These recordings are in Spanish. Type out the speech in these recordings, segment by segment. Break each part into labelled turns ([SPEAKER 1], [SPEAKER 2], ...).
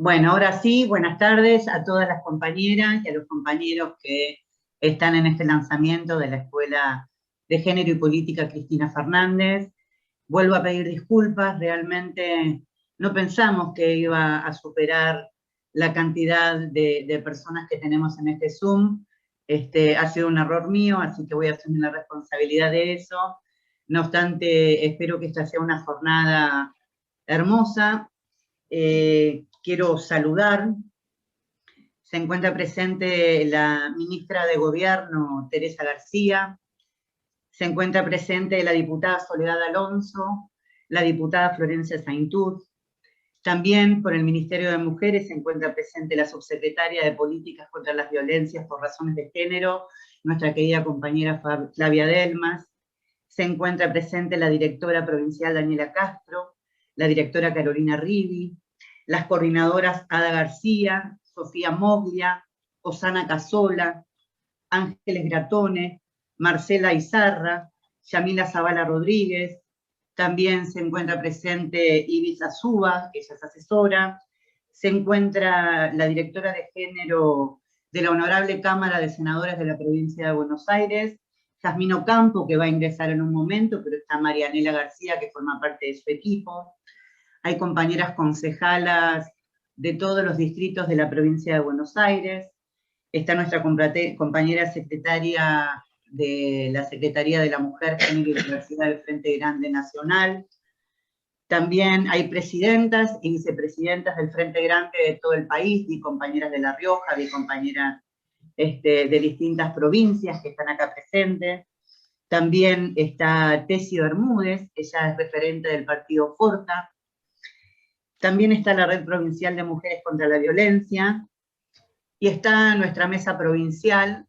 [SPEAKER 1] Bueno, ahora sí, buenas tardes a todas las compañeras y a los compañeros que están en este lanzamiento de la Escuela de Género y Política Cristina Fernández. Vuelvo a pedir disculpas, realmente no pensamos que iba a superar la cantidad de personas que tenemos en este Zoom. Ha sido un error mío, así que voy a asumir la responsabilidad de eso. No obstante, espero que esta sea una jornada hermosa. Quiero saludar. Se encuentra presente la ministra de Gobierno, Teresa García. Se encuentra presente la diputada Soledad Alonso, la diputada Florencia Saintud. También por el Ministerio de Mujeres se encuentra presente la subsecretaria de Políticas contra las Violencias por Razones de Género, nuestra querida compañera Flavia Delmas. Se encuentra presente la directora provincial Daniela Castro, la directora Carolina Rivi, las coordinadoras Ada García, Sofía Moglia, Osana Casola, Ángeles Gratone, Marcela Izarra, Yamila Zavala Rodríguez. También se encuentra presente Ibis Azúa, que ella es asesora. Se encuentra la directora de género de la Honorable Cámara de Senadores de la Provincia de Buenos Aires, Jazmín Ocampo, que va a ingresar en un momento, pero está Marianela García, que forma parte de su equipo. Hay compañeras concejalas de todos los distritos de la provincia de Buenos Aires. Está nuestra compañera secretaria de la Secretaría de la Mujer, Género y Diversidad del Frente Grande Nacional. También hay presidentas y vicepresidentas del Frente Grande de todo el país, y compañeras de La Rioja, y compañeras de distintas provincias que están acá presentes. También está Tessy Bermúdez, ella es referente del partido Forta. También está la Red Provincial de Mujeres contra la Violencia, y está nuestra mesa provincial,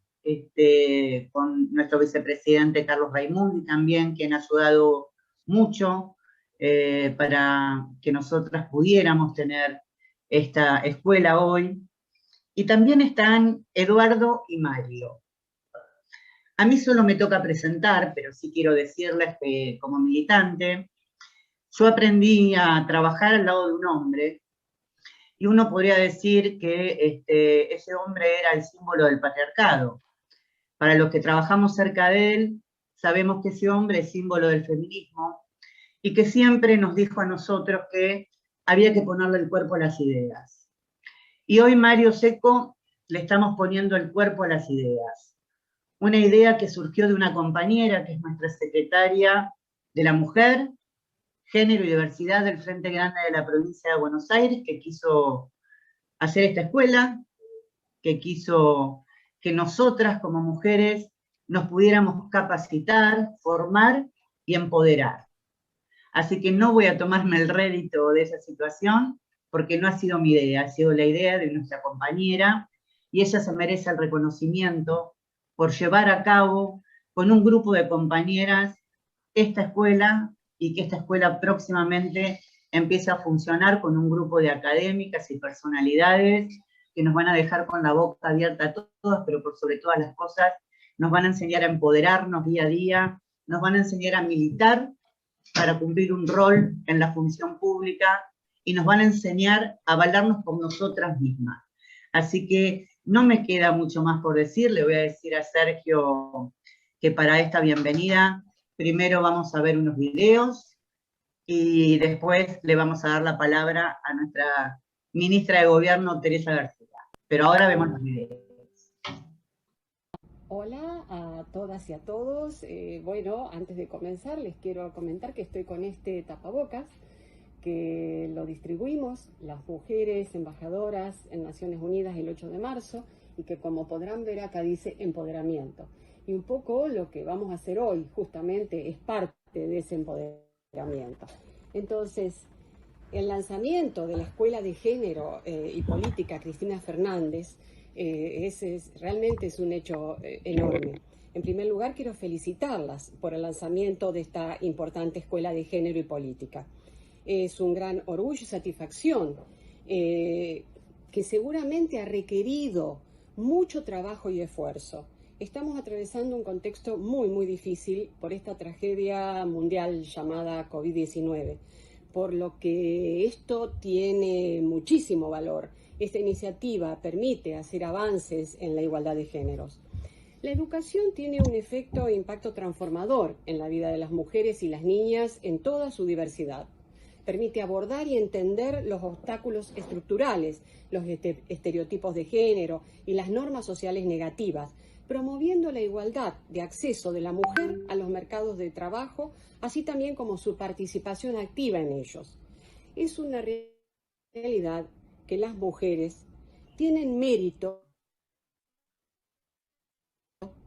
[SPEAKER 1] con nuestro vicepresidente Carlos Raimundi también, quien ha ayudado mucho para que nosotras pudiéramos tener esta escuela hoy. Y también están Eduardo y Mario. A mí solo me toca presentar, pero sí quiero decirles que como militante, yo aprendí a trabajar al lado de un hombre, y uno podría decir que ese hombre era el símbolo del patriarcado. Para los que trabajamos cerca de él, sabemos que ese hombre es símbolo del feminismo, y que siempre nos dijo a nosotros que había que ponerle el cuerpo a las ideas. Y hoy Mario Secco le estamos poniendo el cuerpo a las ideas. Una idea que surgió de una compañera que es nuestra secretaria de la Mujer, Género y Diversidad del Frente Grande de la Provincia de Buenos Aires, que quiso hacer esta escuela, que quiso que nosotras como mujeres nos pudiéramos capacitar, formar y empoderar. Así que no voy a tomarme el rédito de esa situación, porque no ha sido mi idea, ha sido la idea de nuestra compañera, y ella se merece el reconocimiento por llevar a cabo con un grupo de compañeras esta escuela, y que esta escuela próximamente empiece a funcionar con un grupo de académicas y personalidades que nos van a dejar con la boca abierta a todas, pero por sobre todas las cosas nos van a enseñar a empoderarnos día a día, nos van a enseñar a militar para cumplir un rol en la función pública, y nos van a enseñar a valernos por nosotras mismas. Así que no me queda mucho más por decir. Le voy a decir a Sergio que para esta bienvenida primero vamos a ver unos videos, y después le vamos a dar la palabra a nuestra ministra de Gobierno, Teresa García. Pero ahora vemos los videos.
[SPEAKER 2] Hola a todas y a todos. Bueno, antes de comenzar les quiero comentar que estoy con este tapabocas, que lo distribuimos las mujeres embajadoras en Naciones Unidas el 8 de marzo, y que, como podrán ver acá, dice empoderamiento. Y un poco lo que vamos a hacer hoy justamente es parte de ese empoderamiento. Entonces, el lanzamiento de la Escuela de Género y Política Cristina Fernández realmente es un hecho enorme. En primer lugar, quiero felicitarlas por el lanzamiento de esta importante Escuela de Género y Política. Es un gran orgullo y satisfacción que seguramente ha requerido mucho trabajo y esfuerzo. Estamos atravesando un contexto muy, muy difícil por esta tragedia mundial llamada COVID-19. por lo que esto tiene muchísimo valor. Esta iniciativa permite hacer avances en la igualdad de géneros. La educación tiene un efecto e impacto transformador en la vida de las mujeres y las niñas en toda su diversidad. Permite abordar y entender los obstáculos estructurales, los estereotipos de género y las normas sociales negativas, promoviendo la igualdad de acceso de la mujer a los mercados de trabajo, así también como su participación activa en ellos. Es una realidad que las mujeres tienen mérito,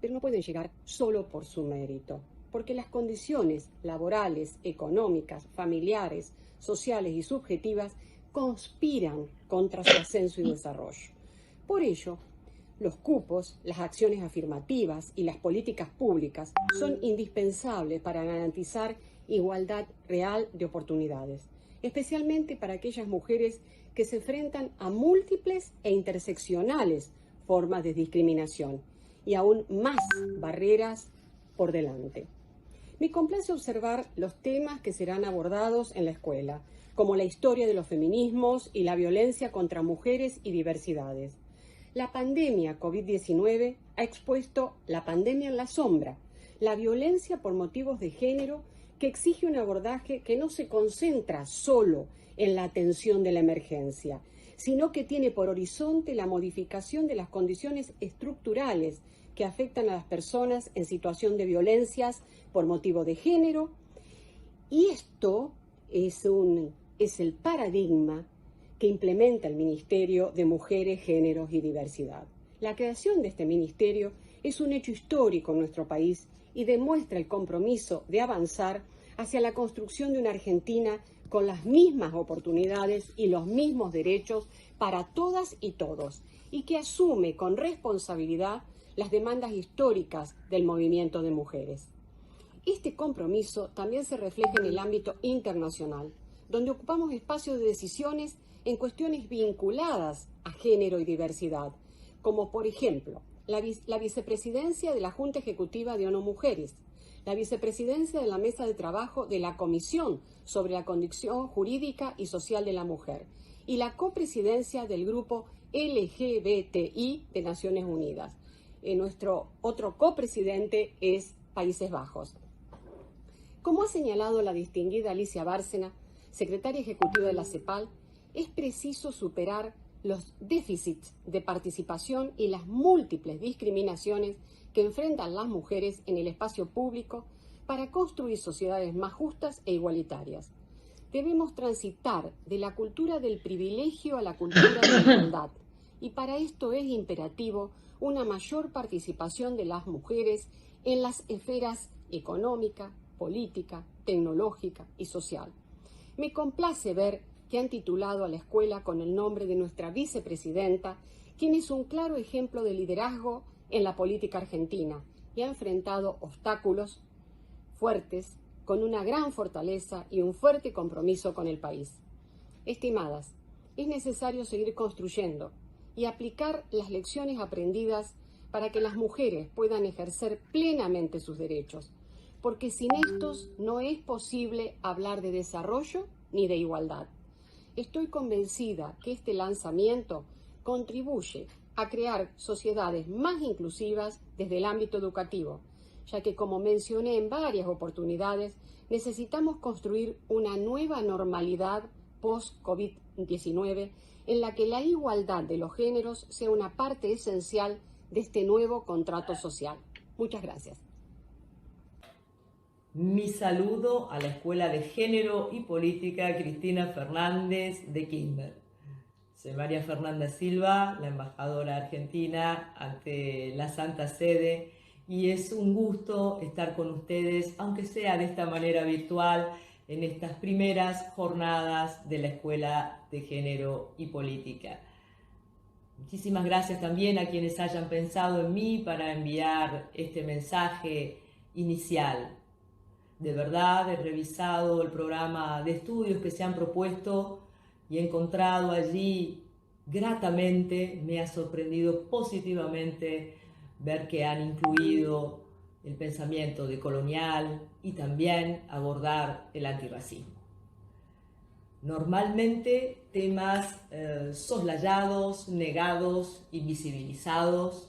[SPEAKER 2] pero no pueden llegar solo por su mérito, porque las condiciones laborales, económicas, familiares, sociales y subjetivas conspiran contra su ascenso y desarrollo. Por ello, los cupos, las acciones afirmativas y las políticas públicas son indispensables para garantizar igualdad real de oportunidades, especialmente para aquellas mujeres que se enfrentan a múltiples e interseccionales formas de discriminación y aún más barreras por delante. Me complace observar los temas que serán abordados en la escuela, como la historia de los feminismos y la violencia contra mujeres y diversidades. La pandemia COVID-19 ha expuesto la pandemia en la sombra, la violencia por motivos de género que exige un abordaje que no se concentra solo en la atención de la emergencia, sino que tiene por horizonte la modificación de las condiciones estructurales que afectan a las personas en situación de violencias por motivo de género. Y esto es el paradigma que implementa el Ministerio de Mujeres, Géneros y Diversidad. La creación de este ministerio es un hecho histórico en nuestro país y demuestra el compromiso de avanzar hacia la construcción de una Argentina con las mismas oportunidades y los mismos derechos para todas y todos, y que asume con responsabilidad las demandas históricas del movimiento de mujeres. Este compromiso también se refleja en el ámbito internacional, donde ocupamos espacios de decisiones en cuestiones vinculadas a género y diversidad, como por ejemplo la vicepresidencia de la Junta Ejecutiva de ONU Mujeres, la vicepresidencia de la Mesa de Trabajo de la Comisión sobre la Condición Jurídica y Social de la Mujer y la copresidencia del Grupo LGBTI de Naciones Unidas. Nuestro otro copresidente es Países Bajos. Como ha señalado la distinguida Alicia Bárcena, secretaria ejecutiva de la CEPAL, es preciso superar los déficits de participación y las múltiples discriminaciones que enfrentan las mujeres en el espacio público para construir sociedades más justas e igualitarias. Debemos transitar de la cultura del privilegio a la cultura de la igualdad, y para esto es imperativo una mayor participación de las mujeres en las esferas económica, política, tecnológica y social. Me complace ver que han titulado a la escuela con el nombre de nuestra vicepresidenta, quien es un claro ejemplo de liderazgo en la política argentina y ha enfrentado obstáculos fuertes con una gran fortaleza y un fuerte compromiso con el país. Estimadas, es necesario seguir construyendo y aplicar las lecciones aprendidas para que las mujeres puedan ejercer plenamente sus derechos, porque sin estos no es posible hablar de desarrollo ni de igualdad. Estoy convencida que este lanzamiento contribuye a crear sociedades más inclusivas desde el ámbito educativo, ya que, como mencioné en varias oportunidades, necesitamos construir una nueva normalidad post-COVID-19 en la que la igualdad de los géneros sea una parte esencial de este nuevo contrato social. Muchas gracias.
[SPEAKER 3] Mi saludo a la Escuela de Género y Política Cristina Fernández de Quilmes. Soy María Fernanda Silva, la embajadora argentina ante la Santa Sede, y es un gusto estar con ustedes, aunque sea de esta manera virtual, en estas primeras jornadas de la Escuela de Género y Política. Muchísimas gracias también a quienes hayan pensado en mí para enviar este mensaje inicial. De verdad, he revisado el programa de estudios que se han propuesto y he encontrado allí, gratamente, me ha sorprendido positivamente ver que han incluido el pensamiento decolonial y también abordar el antirracismo. normalmente temas soslayados, negados, invisibilizados,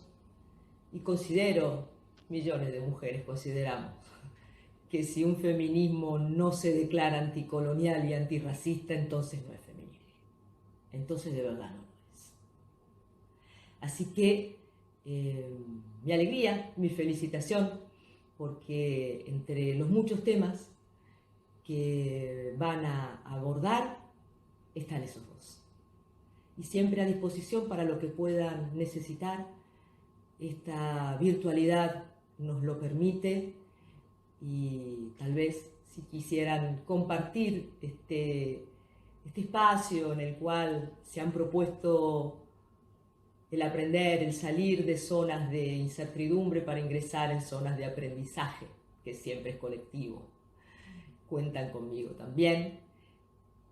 [SPEAKER 3] y considero, millones de mujeres consideramos, que si un feminismo no se declara anticolonial y antirracista, entonces no es feminismo. Entonces de verdad no lo es. Así que mi alegría, mi felicitación, porque entre los muchos temas que van a abordar están esos dos. Y siempre a disposición para lo que puedan necesitar. Esta virtualidad nos lo permite, y tal vez si quisieran compartir este espacio en el cual se han propuesto el aprender, el salir de zonas de incertidumbre para ingresar en zonas de aprendizaje, que siempre es colectivo, cuentan conmigo también.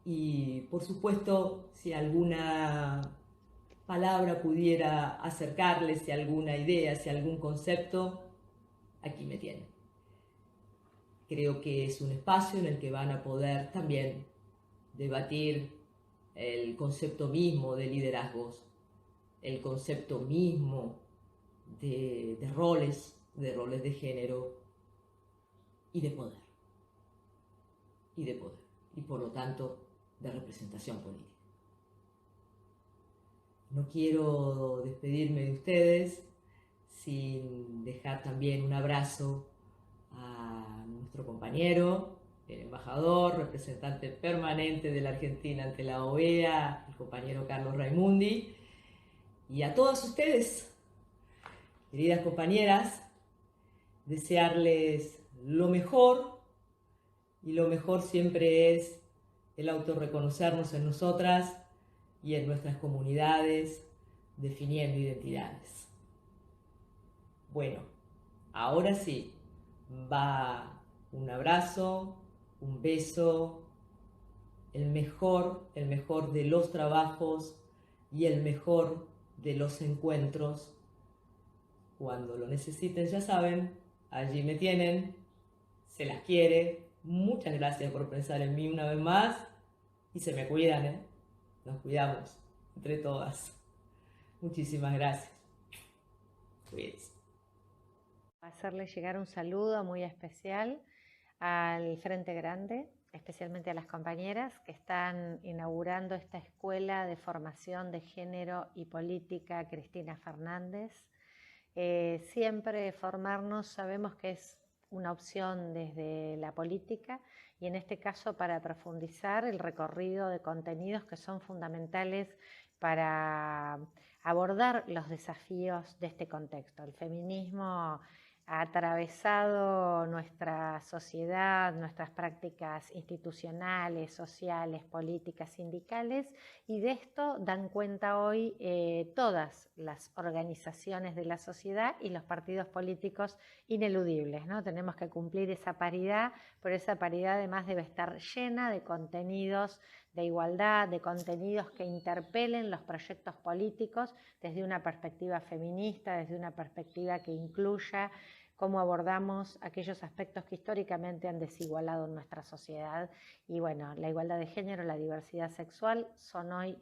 [SPEAKER 3] Y por supuesto, si alguna palabra pudiera acercarles, si alguna idea, si algún concepto, aquí me tienen. Creo que es un espacio en el que van a poder también debatir el concepto mismo de liderazgos, el concepto mismo de roles de género y de poder. Y por lo tanto, de representación política. No quiero despedirme de ustedes sin dejar también un abrazo a nuestro compañero, el embajador, representante permanente de la Argentina ante la OEA, el compañero Carlos Raimundi, y a todas ustedes, queridas compañeras, desearles lo mejor, y lo mejor siempre es el autorreconocernos en nosotras y en nuestras comunidades, definiendo identidades. Bueno, ahora sí, va un abrazo, un beso, el mejor de los trabajos y el mejor de los encuentros. Cuando lo necesiten, ya saben, allí me tienen, se las quiere. Muchas gracias por pensar en mí una vez más, y se me cuidan, ¿eh? Nos cuidamos entre todas. Muchísimas gracias. Cuídense.
[SPEAKER 4] Hacerle llegar un saludo muy especial al Frente Grande, especialmente a las compañeras que están inaugurando esta escuela de formación de género y política Cristina Fernández. Siempre formarnos sabemos que es una opción desde la política, y en este caso para profundizar el recorrido de contenidos que son fundamentales para abordar los desafíos de este contexto. El feminismo ha atravesado nuestra sociedad, nuestras prácticas institucionales, sociales, políticas, sindicales, y de esto dan cuenta hoy todas las organizaciones de la sociedad y los partidos políticos ineludibles, ¿no? Tenemos que cumplir esa paridad, pero esa paridad además debe estar llena de contenidos de igualdad, de contenidos que interpelen los proyectos políticos desde una perspectiva feminista, desde una perspectiva que incluya cómo abordamos aquellos aspectos que históricamente han desigualado en nuestra sociedad. Y bueno, la igualdad de género, la diversidad sexual son hoy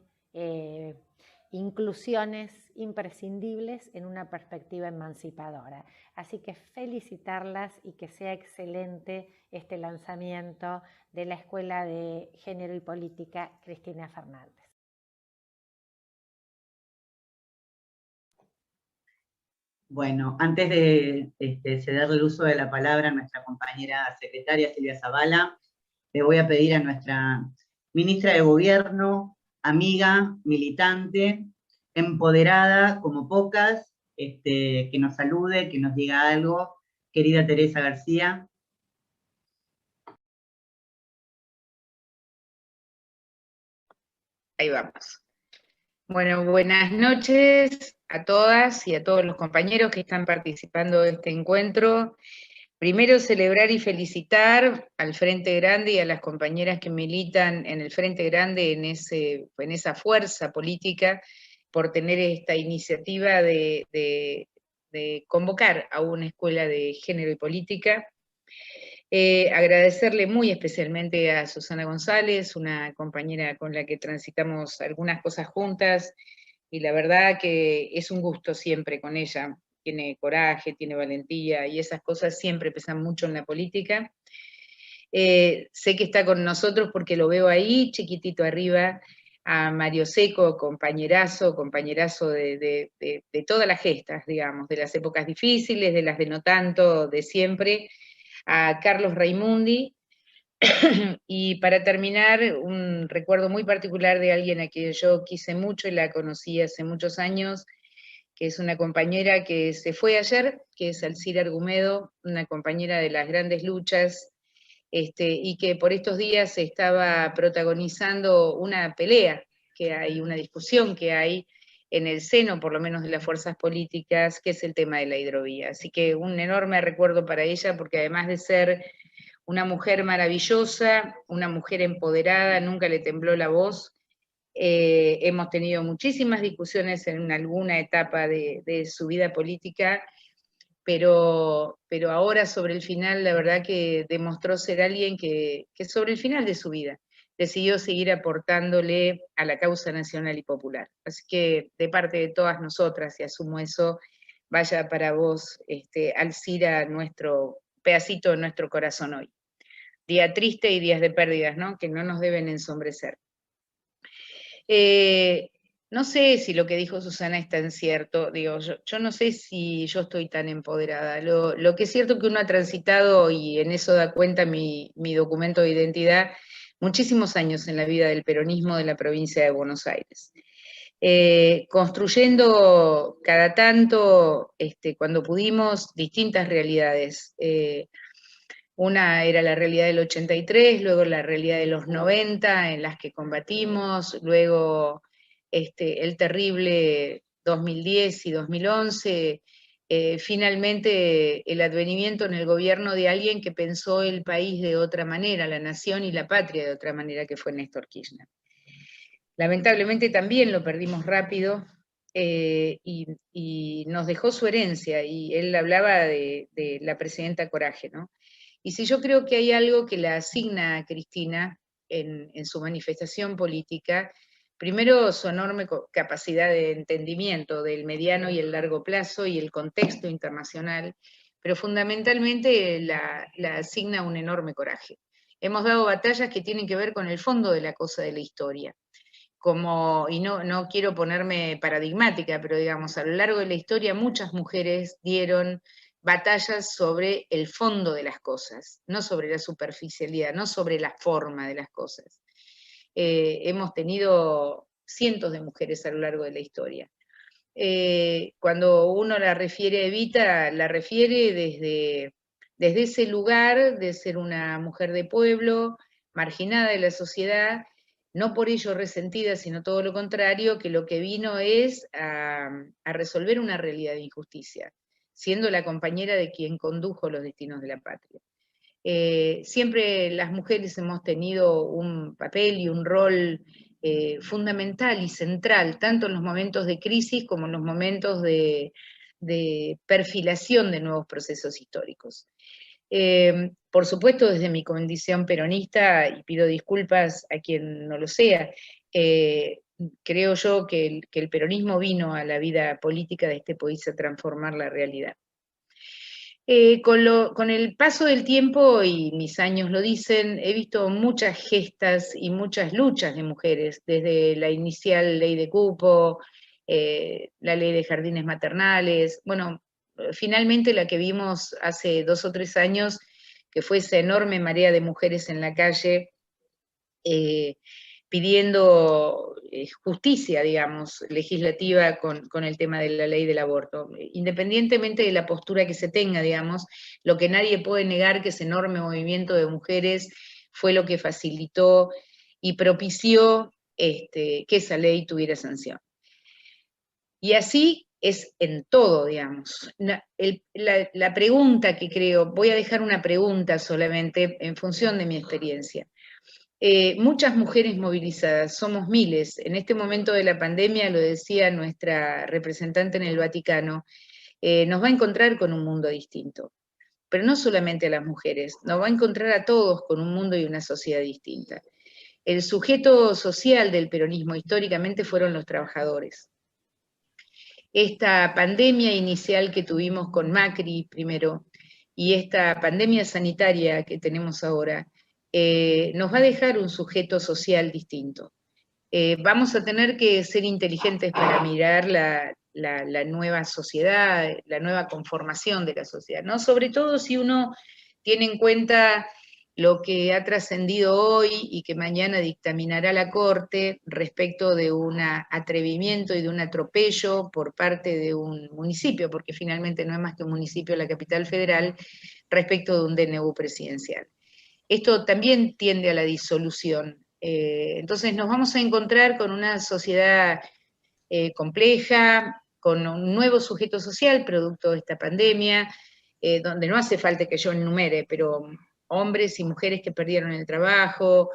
[SPEAKER 4] inclusiones imprescindibles en una perspectiva emancipadora. Así que felicitarlas y que sea excelente este lanzamiento de la Escuela de Género y Política Cristina Fernández.
[SPEAKER 1] Bueno, antes de cederle el uso de la palabra a nuestra compañera secretaria Silvia Zavala, le voy a pedir a nuestra ministra de Gobierno, amiga, militante, empoderada como pocas, que nos salude, que nos diga algo. Querida Teresa García.
[SPEAKER 5] Ahí vamos. Bueno, buenas noches a todas y a todos los compañeros que están participando de este encuentro. Primero, celebrar y felicitar al Frente Grande y a las compañeras que militan en el Frente Grande, en esa fuerza política, por tener esta iniciativa de convocar a una escuela de género y política. Agradecerle muy especialmente a Susana González, una compañera con la que transitamos algunas cosas juntas, y la verdad que es un gusto siempre con ella. Tiene coraje, tiene valentía, y esas cosas siempre pesan mucho en la política. Sé que está con nosotros porque lo veo ahí, chiquitito arriba, a Mario Seco, compañerazo de todas las gestas, digamos, de las épocas difíciles, de las de no tanto, de siempre, a Carlos Raimundi, y para terminar, un recuerdo muy particular de alguien a quien yo quise mucho y la conocí hace muchos años, que es una compañera que se fue ayer, que es Alcira Argumedo, una compañera de las grandes luchas, y que por estos días estaba protagonizando una pelea que hay, una discusión que hay en el seno, por lo menos de las fuerzas políticas, que es el tema de la hidrovía. Así que un enorme recuerdo para ella, porque además de ser una mujer maravillosa, una mujer empoderada, nunca le tembló la voz. Hemos tenido muchísimas discusiones en alguna etapa de su vida política, pero ahora sobre el final, la verdad que demostró ser alguien que sobre el final de su vida decidió seguir aportándole a la causa nacional y popular. Así que de parte de todas nosotras, y asumo eso, vaya para vos, Alcira, nuestro pedacito de nuestro corazón hoy. Día triste y días de pérdidas, ¿no? Que no nos deben ensombrecer. No sé si lo que dijo Susana es tan cierto, digo, yo no sé si yo estoy tan empoderada. Lo que es cierto que uno ha transitado, y en eso da cuenta mi documento de identidad, muchísimos años en la vida del peronismo de la provincia de Buenos Aires. Construyendo cada tanto, cuando pudimos, distintas realidades. Una era la realidad del 83, luego la realidad de los 90, en las que combatimos, luego el terrible 2010 y 2011, finalmente el advenimiento en el gobierno de alguien que pensó el país de otra manera, la nación y la patria de otra manera, que fue Néstor Kirchner. Lamentablemente también lo perdimos rápido, y nos dejó su herencia, y él hablaba de la presidenta Coraje, ¿no? Y si yo creo que hay algo que la asigna a Cristina en su manifestación política, primero su enorme capacidad de entendimiento del mediano y el largo plazo y el contexto internacional, pero fundamentalmente la asigna un enorme coraje. Hemos dado batallas que tienen que ver con el fondo de la cosa de la historia. Y no quiero ponerme paradigmática, pero digamos, a lo largo de la historia muchas mujeres dieron batallas sobre el fondo de las cosas, no sobre la superficialidad, no sobre la forma de las cosas. Hemos tenido cientos de mujeres a lo largo de la historia. Cuando uno la refiere a Evita, la refiere desde ese lugar de ser una mujer de pueblo, marginada de la sociedad, no por ello resentida, sino todo lo contrario, que lo que vino es a resolver una realidad de injusticia, siendo la compañera de quien condujo los destinos de la patria. Siempre las mujeres hemos tenido un papel y un rol fundamental y central, tanto en los momentos de crisis como en los momentos de perfilación de nuevos procesos históricos. Por supuesto, desde mi condición peronista, y pido disculpas a quien no lo sea, creo yo que el peronismo vino a la vida política de este país a transformar la realidad. Con el paso del tiempo, y mis años lo dicen, he visto muchas gestas y muchas luchas de mujeres, desde la inicial ley de cupo, la ley de jardines maternales, bueno, finalmente la que vimos hace 2 o 3 años, que fue esa enorme marea de mujeres en la calle, pidiendo justicia, digamos, legislativa con el tema de la ley del aborto. Independientemente de la postura que se tenga, digamos, lo que nadie puede negar que ese enorme movimiento de mujeres fue lo que facilitó y propició que esa ley tuviera sanción. Y así es en todo, digamos. La pregunta que creo, voy a dejar una pregunta solamente en función de mi experiencia. Muchas mujeres movilizadas, somos miles. En este momento de la pandemia, lo decía nuestra representante en el Vaticano, nos va a encontrar con un mundo distinto. pero no solamente a las mujeres, nos va a encontrar a todos con un mundo y una sociedad distinta. El sujeto social del peronismo históricamente fueron los trabajadores. Esta pandemia inicial que tuvimos con Macri primero, y esta pandemia sanitaria que tenemos ahora, nos va a dejar un sujeto social distinto. Vamos a tener que ser inteligentes para mirar la nueva sociedad, la nueva conformación de la sociedad, ¿no? Sobre todo si uno tiene en cuenta lo que ha trascendido hoy y que mañana dictaminará la Corte respecto de un atrevimiento y de un atropello por parte de un municipio, porque finalmente no es más que un municipio, la capital federal, respecto de un DNU presidencial. Esto también tiende a la disolución. Entonces nos vamos a encontrar con una sociedad compleja, con un nuevo sujeto social producto de esta pandemia, donde no hace falta que yo enumere, pero hombres y mujeres que perdieron el trabajo,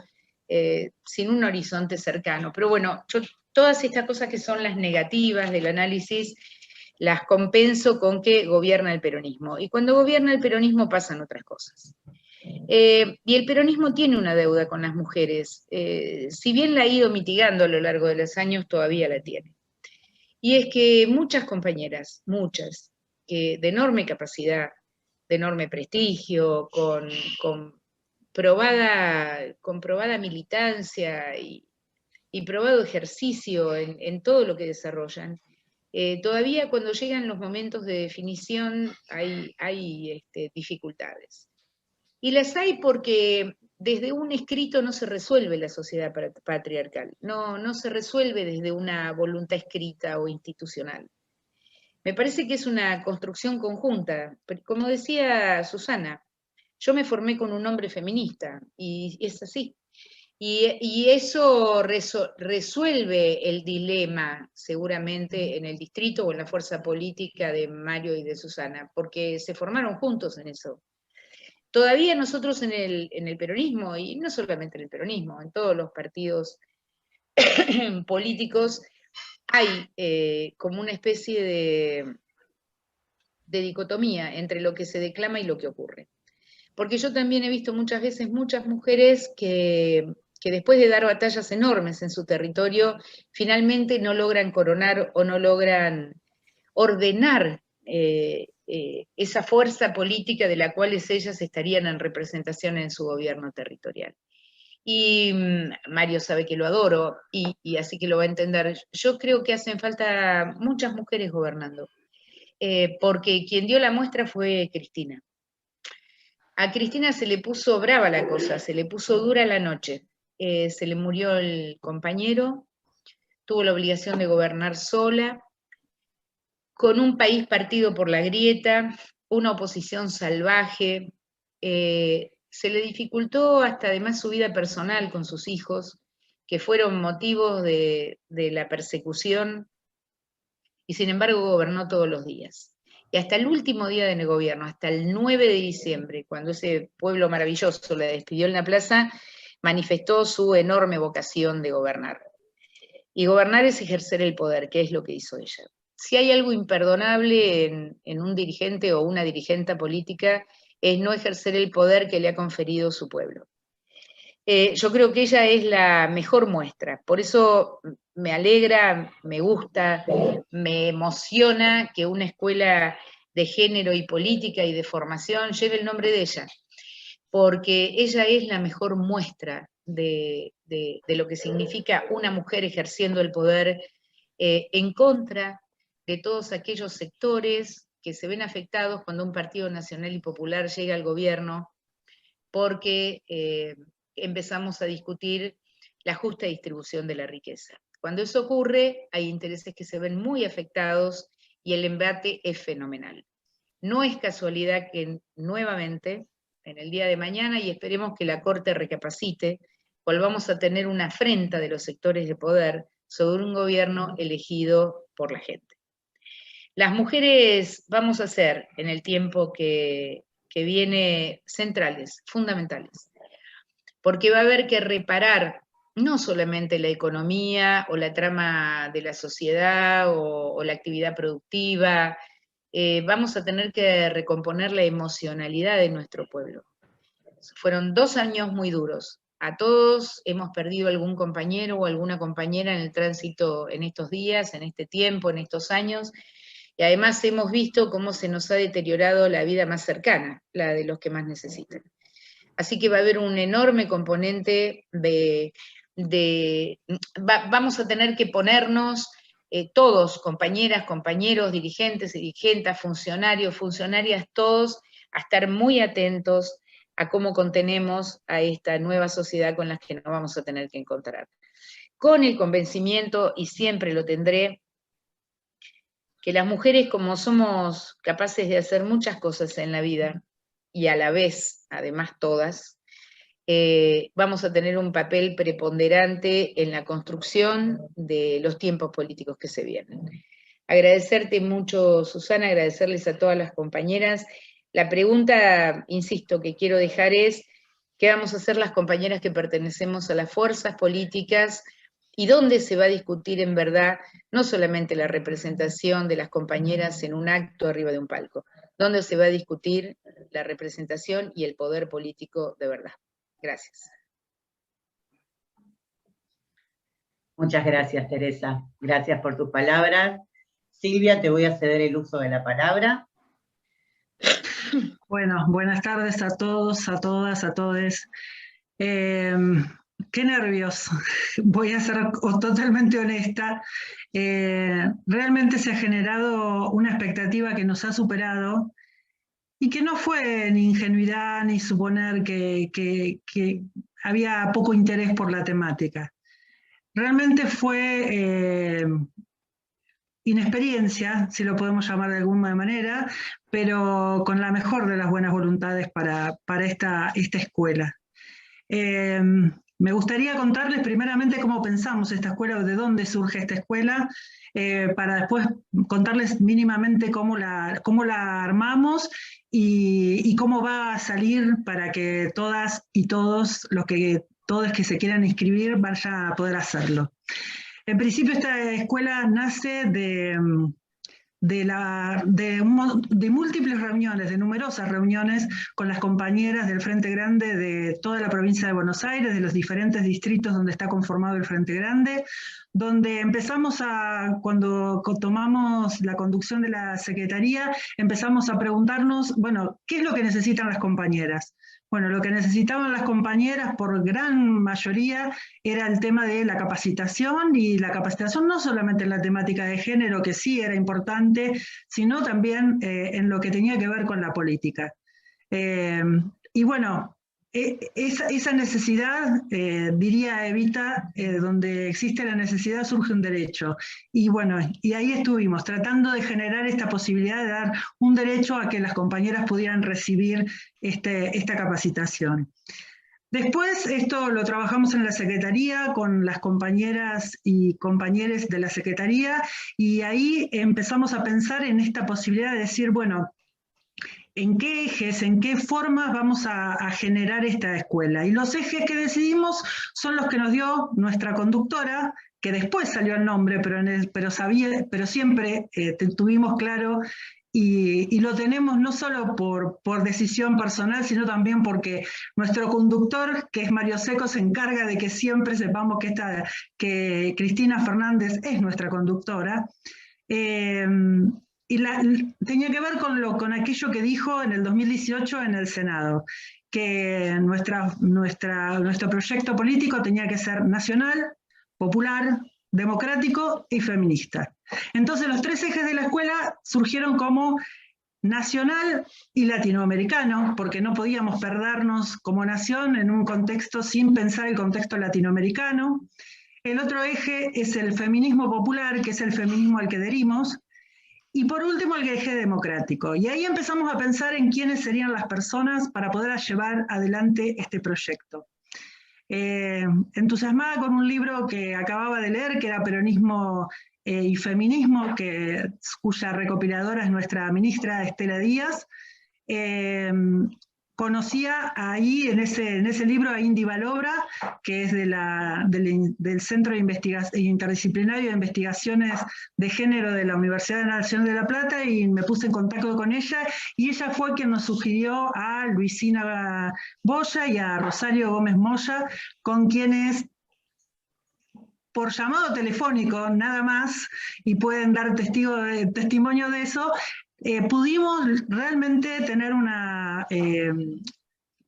[SPEAKER 5] sin un horizonte cercano. Pero bueno, yo todas estas cosas que son las negativas del análisis, las compenso con que gobierna el peronismo. Y cuando gobierna el peronismo pasan otras cosas. Y el peronismo tiene una deuda con las mujeres. Si bien la ha ido mitigando a lo largo de los años, todavía la tiene. Y es que muchas compañeras, muchas, que de enorme capacidad, de enorme prestigio, con probada militancia y probado ejercicio en todo lo que desarrollan, todavía cuando llegan los momentos de definición hay dificultades. Y las hay porque desde un escrito no se resuelve la sociedad patriarcal, no se resuelve desde una voluntad escrita o institucional. Me parece que es una construcción conjunta. Como decía Susana, yo me formé con un hombre feminista, y es así. Y eso resuelve el dilema, seguramente, en el distrito o en la fuerza política de Mario y de Susana, porque se formaron juntos en eso. Todavía nosotros en el peronismo, y no solamente en el peronismo, en todos los partidos políticos, hay como una especie de dicotomía entre lo que se declama y lo que ocurre. Porque yo también he visto muchas veces muchas mujeres que después de dar batallas enormes en su territorio, finalmente no logran coronar o no logran ordenar esa fuerza política de la cual ellas estarían en representación en su gobierno territorial. Y Mario sabe que lo adoro, y así que lo va a entender. Yo creo que hacen falta muchas mujeres gobernando, porque quien dio la muestra fue Cristina. A Cristina se le puso brava la cosa, se le puso dura la noche. Se le murió el compañero, tuvo la obligación de gobernar sola, con un país partido por la grieta, una oposición salvaje, se le dificultó hasta además su vida personal con sus hijos, que fueron motivos de la persecución, y sin embargo gobernó todos los días. Y hasta el último día de gobierno, hasta el 9 de diciembre, cuando ese pueblo maravilloso la despidió en la plaza, manifestó su enorme vocación de gobernar. Y gobernar es ejercer el poder, que es lo que hizo ella. Si hay algo imperdonable en un dirigente o una dirigente política, es no ejercer el poder que le ha conferido su pueblo. Yo creo que ella es la mejor muestra, por eso me alegra, me gusta, me emociona que una escuela de género y política y de formación lleve el nombre de ella, porque ella es la mejor muestra de lo que significa una mujer ejerciendo el poder en contra de todos aquellos sectores que se ven afectados cuando un partido nacional y popular llega al gobierno, porque empezamos a discutir la justa distribución de la riqueza. Cuando eso ocurre, hay intereses que se ven muy afectados y el embate es fenomenal. No es casualidad que nuevamente, en el día de mañana, y esperemos que la Corte recapacite, volvamos a tener una afrenta de los sectores de poder sobre un gobierno elegido por la gente. Las mujeres vamos a ser, en el tiempo que viene, centrales, fundamentales, porque va a haber que reparar no solamente la economía o la trama de la sociedad o la actividad productiva, vamos a tener que recomponer la emocionalidad de nuestro pueblo. Fueron 2 años muy duros. A todos hemos perdido algún compañero o alguna compañera en el tránsito en estos días, en este tiempo, en estos años, y además hemos visto cómo se nos ha deteriorado la vida más cercana, la de los que más necesitan. Así que va a haber un enorme componente vamos a tener que ponernos todos, compañeras, compañeros, dirigentes, dirigentas, funcionarios, funcionarias, todos, a estar muy atentos a cómo contenemos a esta nueva sociedad con la que nos vamos a tener que encontrar. Con el convencimiento, y siempre lo tendré, que las mujeres, como somos capaces de hacer muchas cosas en la vida, y a la vez, además todas, vamos a tener un papel preponderante en la construcción de los tiempos políticos que se vienen. Agradecerte mucho, Susana, agradecerles a todas las compañeras. La pregunta, insisto, que quiero dejar es, ¿qué vamos a hacer las compañeras que pertenecemos a las fuerzas políticas? ¿Y dónde se va a discutir en verdad, no solamente la representación de las compañeras en un acto arriba de un palco, dónde se va a discutir la representación y el poder político de verdad? Gracias.
[SPEAKER 1] Muchas gracias, Teresa. Gracias por tus palabras. Silvia, te voy a ceder el uso de la palabra.
[SPEAKER 6] Bueno, buenas tardes a todos, a todas, a todes. Qué nervios, voy a ser totalmente honesta. Realmente se ha generado una expectativa que nos ha superado y que no fue ni ingenuidad ni suponer que había poco interés por la temática. Realmente fue inexperiencia, si lo podemos llamar de alguna manera, pero con la mejor de las buenas voluntades para esta escuela. Me gustaría contarles primeramente cómo pensamos esta escuela, o de dónde surge esta escuela, para después contarles mínimamente cómo la armamos y cómo va a salir para que todas y todos todos que se quieran inscribir vayan a poder hacerlo. En principio esta escuela nace de múltiples reuniones, de numerosas reuniones con las compañeras del Frente Grande de toda la provincia de Buenos Aires, de los diferentes distritos donde está conformado el Frente Grande, donde empezamos cuando tomamos la conducción de la Secretaría, empezamos a preguntarnos, bueno, ¿qué es lo que necesitan las compañeras? Bueno, lo que necesitaban las compañeras por gran mayoría era el tema de la capacitación, y la capacitación no solamente en la temática de género, que sí era importante, sino también en lo que tenía que ver con la política. Y bueno, esa necesidad, diría Evita, donde existe la necesidad surge un derecho. Y bueno, y ahí estuvimos, tratando de generar esta posibilidad de dar un derecho a que las compañeras pudieran recibir esta capacitación. Después esto lo trabajamos en la Secretaría con las compañeras y compañeros de la Secretaría, y ahí empezamos a pensar en esta posibilidad de decir, bueno, ¿en qué ejes, en qué formas vamos a generar esta escuela? Y los ejes que decidimos son los que nos dio nuestra conductora, que después salió el nombre, pero siempre tuvimos claro, y lo tenemos no solo por decisión personal, sino también porque nuestro conductor, que es Mario Seco, se encarga de que siempre sepamos que Cristina Fernández es nuestra conductora. Y tenía que ver con aquello que dijo en el 2018 en el Senado, que nuestro proyecto político tenía que ser nacional, popular, democrático y feminista. Entonces los 3 ejes de la escuela surgieron como nacional y latinoamericano, porque no podíamos perdernos como nación en un contexto sin pensar el contexto latinoamericano. El otro eje es el feminismo popular, que es el feminismo al que adherimos. Y por último, el eje democrático. Y ahí empezamos a pensar en quiénes serían las personas para poder llevar adelante este proyecto. Entusiasmada con un libro que acababa de leer, que era Peronismo y Feminismo, cuya recopiladora es nuestra ministra Estela Díaz, conocía ahí, en ese libro, a Indy Balobra, que es del Centro de Interdisciplinario de Investigaciones de Género de la Universidad Nacional de La Plata, y me puse en contacto con ella, y ella fue quien nos sugirió a Luisina Boya y a Rosario Gómez Moya, con quienes, por llamado telefónico nada más, y pueden dar testimonio de eso, pudimos realmente tener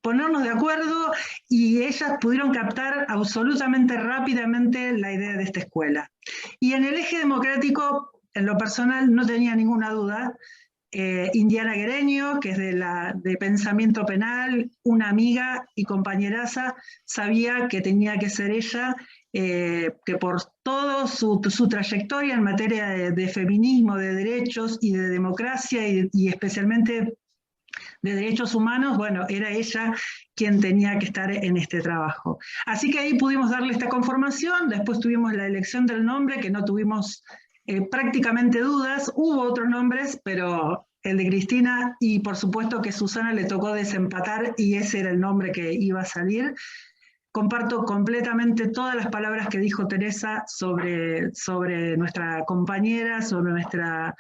[SPEAKER 6] ponernos de acuerdo, y ellas pudieron captar absolutamente rápidamente la idea de esta escuela. Y en el eje democrático, en lo personal, no tenía ninguna duda. Indiana Guereño, que es de pensamiento penal, una amiga y compañeraza, sabía que tenía que ser ella, que por toda su trayectoria en materia de feminismo, de derechos y de democracia, y especialmente de derechos humanos, bueno, era ella quien tenía que estar en este trabajo. Así que ahí pudimos darle esta conformación. Después tuvimos la elección del nombre, que no tuvimos prácticamente dudas. Hubo otros nombres, pero el de Cristina, y por supuesto que Susana le tocó desempatar, y ese era el nombre que iba a salir. Comparto completamente todas las palabras que dijo Teresa sobre nuestra compañera, sobre nuestra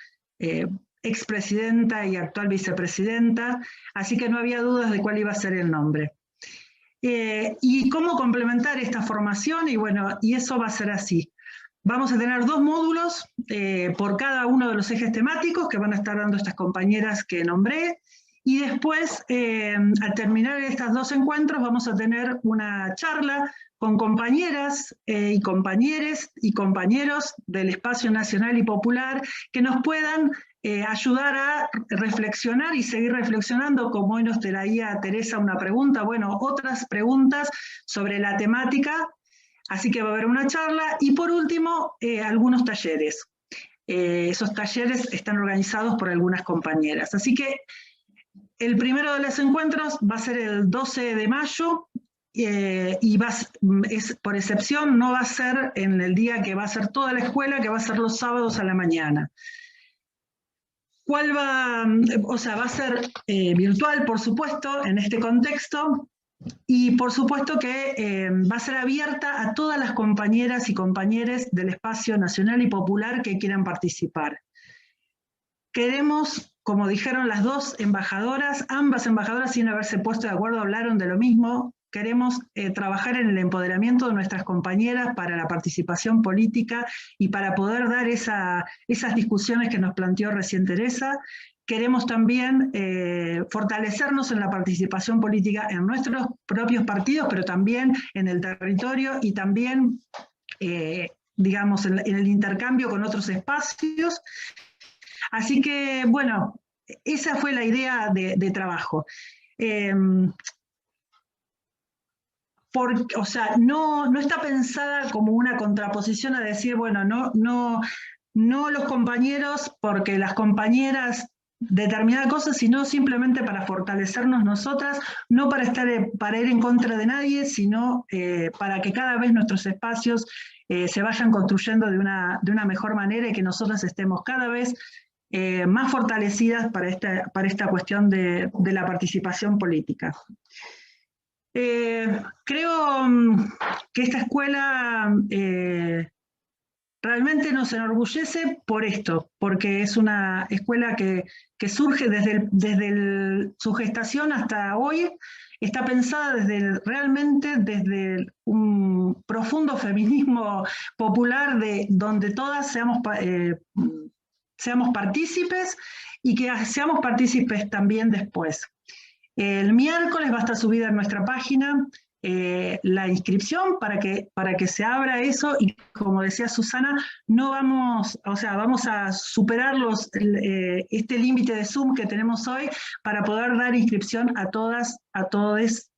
[SPEAKER 6] expresidenta y actual vicepresidenta, así que no había dudas de cuál iba a ser el nombre. Y cómo complementar esta formación, y bueno, y eso va a ser así. Vamos a tener 2 módulos por cada uno de los ejes temáticos que van a estar dando estas compañeras que nombré, y después, al terminar estos 2 encuentros, vamos a tener una charla con compañeras y compañeros del Espacio Nacional y Popular, que nos puedan ayudar a reflexionar y seguir reflexionando, como hoy nos traía Teresa una pregunta, bueno, otras preguntas sobre la temática. Así que va a haber una charla, y por último, algunos talleres. Esos talleres están organizados por algunas compañeras. Así que el primero de los encuentros va a ser el 12 de mayo, y por excepción no va a ser en el día que va a ser toda la escuela, que va a ser los sábados a la mañana. Va a ser virtual, por supuesto, en este contexto, y por supuesto que va a ser abierta a todas las compañeras y compañeros del Espacio Nacional y Popular que quieran participar. Queremos, como dijeron las 2 embajadoras, ambas embajadoras sin haberse puesto de acuerdo hablaron de lo mismo, queremos trabajar en el empoderamiento de nuestras compañeras para la participación política y para poder dar esas discusiones que nos planteó recién Teresa. Queremos también fortalecernos en la participación política en nuestros propios partidos, pero también en el territorio, y también, digamos, en el intercambio con otros espacios. Así que, bueno, esa fue la idea de trabajo. O sea, no está pensada como una contraposición a decir, bueno, no los compañeros porque las compañeras determinada cosa, sino simplemente para fortalecernos nosotras, no para ir en contra de nadie, sino para que cada vez nuestros espacios se vayan construyendo de una mejor manera, y que nosotras estemos cada vez más fortalecidas para esta cuestión de la participación política. Creo que esta escuela realmente nos enorgullece por esto, porque es una escuela que surge desde su gestación hasta hoy, está pensada realmente desde un profundo feminismo popular, donde todas seamos partícipes, y que seamos partícipes también después. El miércoles va a estar subida en nuestra página la inscripción para que se abra eso, y como decía Susana, vamos a superar este límite de Zoom que tenemos hoy para poder dar inscripción a todas, a todos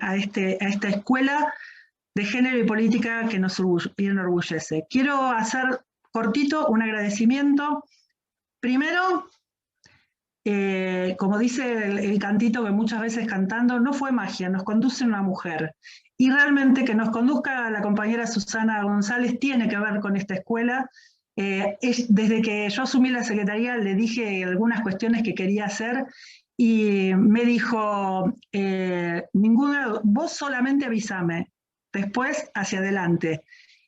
[SPEAKER 6] a esta escuela de género y política que nos enorgullece. Quiero hacer cortito un agradecimiento. Primero, como dice el cantito que muchas veces cantando, no fue magia, nos conduce una mujer. Y realmente que nos conduzca la compañera Susana González tiene que ver con esta escuela. Desde que yo asumí la secretaría le dije algunas cuestiones que quería hacer, y me dijo, vos solamente avísame, después hacia adelante.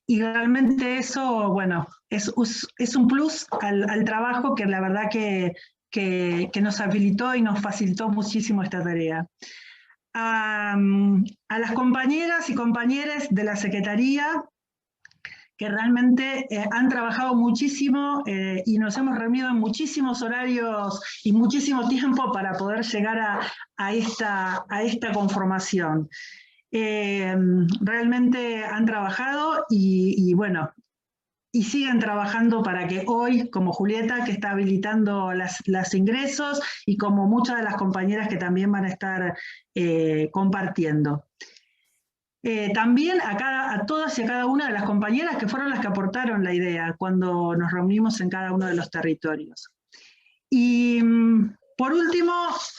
[SPEAKER 6] Y realmente eso, bueno, es un plus al trabajo que la verdad que nos habilitó y nos facilitó muchísimo esta tarea. A las compañeras y compañeros de la Secretaría, que realmente han trabajado muchísimo y nos hemos reunido en muchísimos horarios y muchísimo tiempo para poder llegar a esta conformación. Realmente han trabajado y bueno, y siguen trabajando para que hoy, como Julieta, que está habilitando los ingresos, y como muchas de las compañeras que también van a estar compartiendo. También a todas y a cada una de las compañeras que fueron las que aportaron la idea cuando nos reunimos en cada uno de los territorios. Y por último,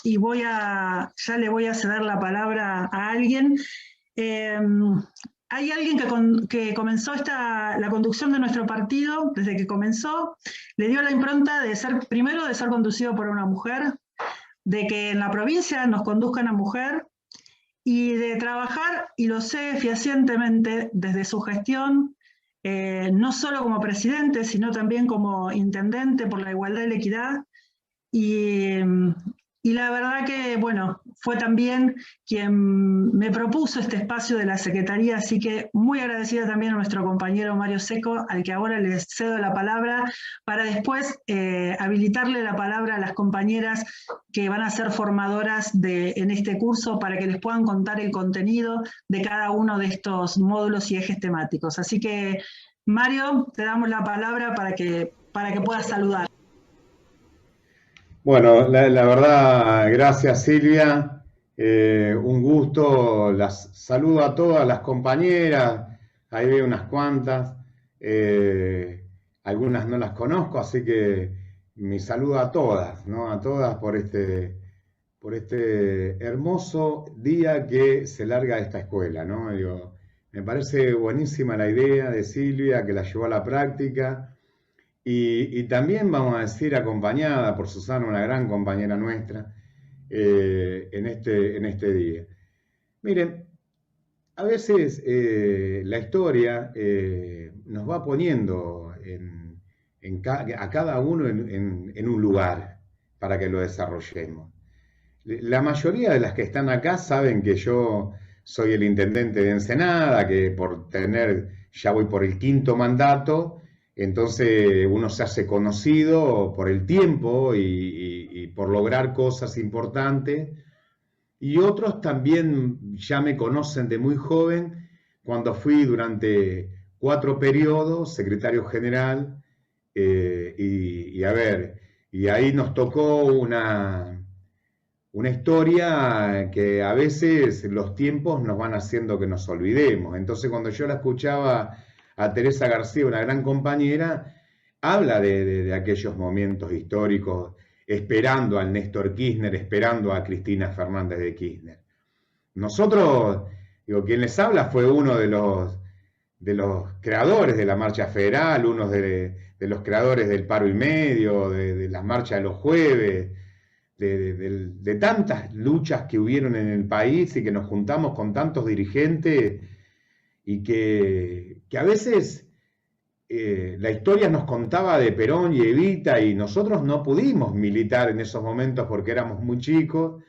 [SPEAKER 6] y ya le voy a ceder la palabra a alguien, hay alguien que comenzó la conducción de nuestro partido, desde que comenzó, le dio la impronta de primero de ser conducido por una mujer, de que en la provincia nos conduzca una mujer, y de trabajar, y lo sé fehacientemente desde su gestión, no solo como presidente, sino también como intendente por la igualdad y la equidad, y la verdad que, bueno, fue también quien me propuso este espacio de la Secretaría, así que muy agradecida también a nuestro compañero Mario Seco, al que ahora le cedo la palabra, para después habilitarle la palabra a las compañeras que van a ser formadoras en este curso, para que les puedan contar el contenido de cada uno de estos módulos y ejes temáticos. Así que, Mario, te damos la palabra para que puedas saludar.
[SPEAKER 7] Bueno, la verdad, gracias Silvia, un gusto, las saludo a todas las compañeras, ahí veo unas cuantas, algunas no las conozco, así que mi saludo a todas, ¿no? A todas por este hermoso día que se larga esta escuela, ¿no? Digo, me parece buenísima la idea de Silvia, que la llevó a la práctica. Y también, vamos a decir, acompañada por Susana, una gran compañera nuestra, en este día. Miren, a veces la historia nos va poniendo a cada uno en un lugar para que lo desarrollemos. La mayoría de las que están acá saben que yo soy el intendente de Ensenada, que ya voy por el 5º mandato. Entonces uno se hace conocido por el tiempo y por lograr cosas importantes. Y otros también ya me conocen de muy joven, cuando fui durante 4 periodos secretario general. Y ahí nos tocó una historia que a veces los tiempos nos van haciendo que nos olvidemos. Entonces cuando yo la escuchaba a Teresa García, una gran compañera, habla de aquellos momentos históricos, esperando al Néstor Kirchner, esperando a Cristina Fernández de Kirchner. Nosotros, quien les habla fue uno de los creadores de la marcha federal, uno de los creadores del paro y medio, de las marchas de los jueves, de tantas luchas que hubieron en el país y que nos juntamos con tantos dirigentes, y que a veces la historia nos contaba de Perón y Evita, y nosotros no pudimos militar en esos momentos porque éramos muy chicos,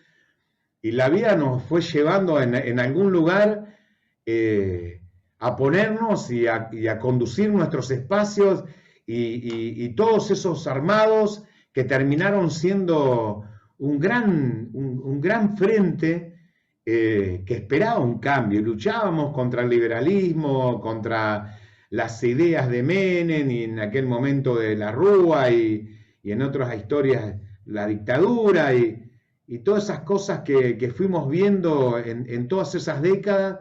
[SPEAKER 7] y la vida nos fue llevando en algún lugar a ponernos y a conducir nuestros espacios, y todos esos armados que terminaron siendo un gran frente que esperaba un cambio. Luchábamos contra el liberalismo, contra las ideas de Menem, y en aquel momento de la Rúa, y en otras historias la dictadura, y todas esas cosas que fuimos viendo en todas esas décadas,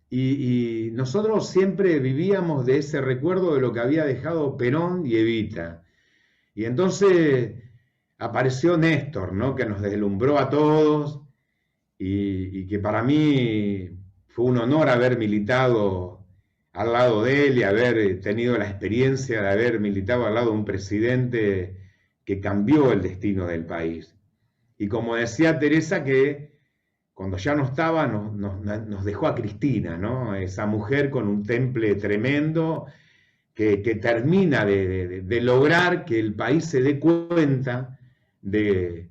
[SPEAKER 7] y nosotros siempre vivíamos de ese recuerdo de lo que había dejado Perón y Evita. Y entonces apareció Néstor, ¿no? Que nos deslumbró a todos, y que para mí fue un honor haber militado al lado de él y haber tenido la experiencia de haber militado al lado de un presidente que cambió el destino del país. Y como decía Teresa, que cuando ya no estaba, nos dejó a Cristina, ¿no? Esa mujer con un temple tremendo que termina de lograr que el país se dé cuenta de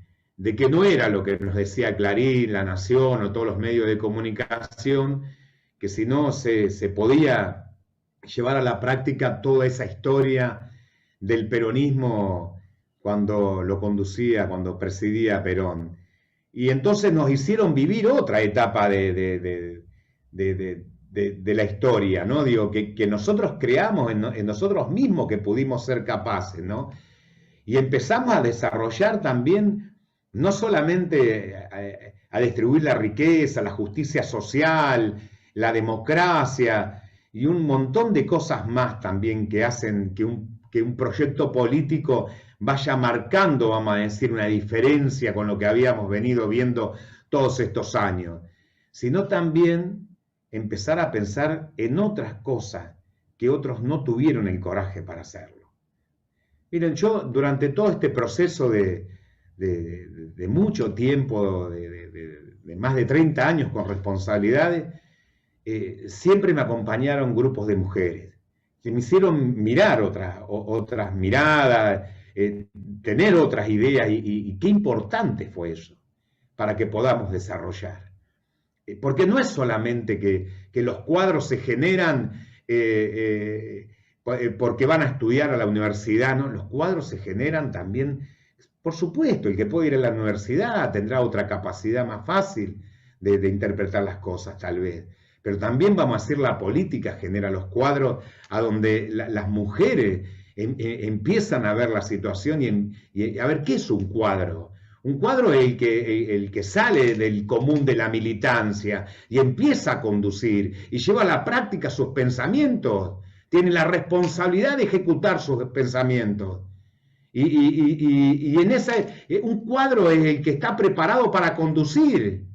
[SPEAKER 7] que no era lo que nos decía Clarín, La Nación o todos los medios de comunicación, que si no se podía llevar a la práctica toda esa historia del peronismo cuando lo conducía, cuando presidía Perón. Y entonces nos hicieron vivir otra etapa de la historia, ¿no? Digo, que nosotros creamos en nosotros mismos que pudimos ser capaces, ¿no? Y empezamos a desarrollar también, no solamente a distribuir la riqueza, la justicia social, la democracia y un montón de cosas más también que hacen que un proyecto político vaya marcando, vamos a decir, una diferencia con lo que habíamos venido viendo todos estos años, sino también empezar a pensar en otras cosas que otros no tuvieron el coraje para hacerlo. Miren, yo durante todo este proceso de mucho tiempo, de más de 30 años con responsabilidades, siempre me acompañaron grupos de mujeres que me hicieron mirar otras miradas, tener otras ideas, y qué importante fue eso para que podamos desarrollar. Porque no es solamente que los cuadros se generan porque van a estudiar a la universidad, ¿no? Los cuadros se generan también, por supuesto, el que puede ir a la universidad tendrá otra capacidad más fácil de interpretar las cosas, tal vez. Pero también, vamos a decir, la política genera los cuadros a donde las mujeres empiezan a ver la situación y a ver qué es un cuadro. Un cuadro es el que sale del común de la militancia y empieza a conducir y lleva a la práctica sus pensamientos. Tiene la responsabilidad de ejecutar sus pensamientos. Y un cuadro es el que está preparado para conducir.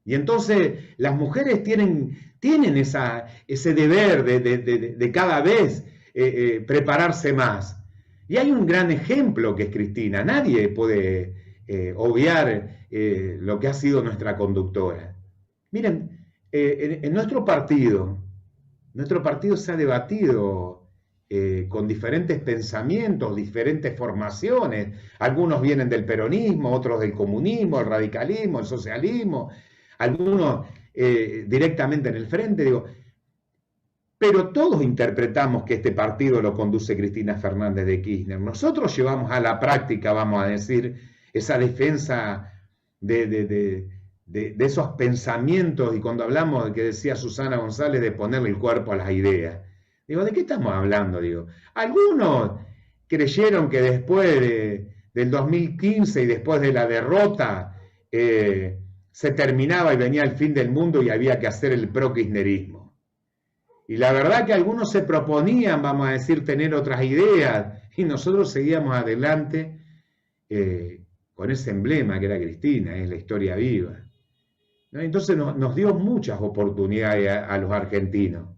[SPEAKER 7] Y entonces las mujeres tienen ese deber de cada vez prepararse más. Y hay un gran ejemplo que es Cristina. Nadie puede obviar lo que ha sido nuestra conductora. Miren, en nuestro partido se ha debatido con diferentes pensamientos, diferentes formaciones. Algunos vienen del peronismo, otros del comunismo, el radicalismo, el socialismo, algunos directamente en el frente, digo, pero todos interpretamos que este partido lo conduce Cristina Fernández de Kirchner. Nosotros llevamos a la práctica, vamos a decir, esa defensa de esos pensamientos, y cuando hablamos de que decía Susana González de ponerle el cuerpo a las ideas, digo, ¿de qué estamos hablando? Digo, algunos creyeron que después del 2015 y después de la derrota se terminaba y venía el fin del mundo y había que hacer el pro-kirchnerismo. Y la verdad que algunos se proponían, vamos a decir, tener otras ideas, y nosotros seguíamos adelante con ese emblema que era Cristina, es la historia viva. ¿No? Entonces nos dio muchas oportunidades a los argentinos.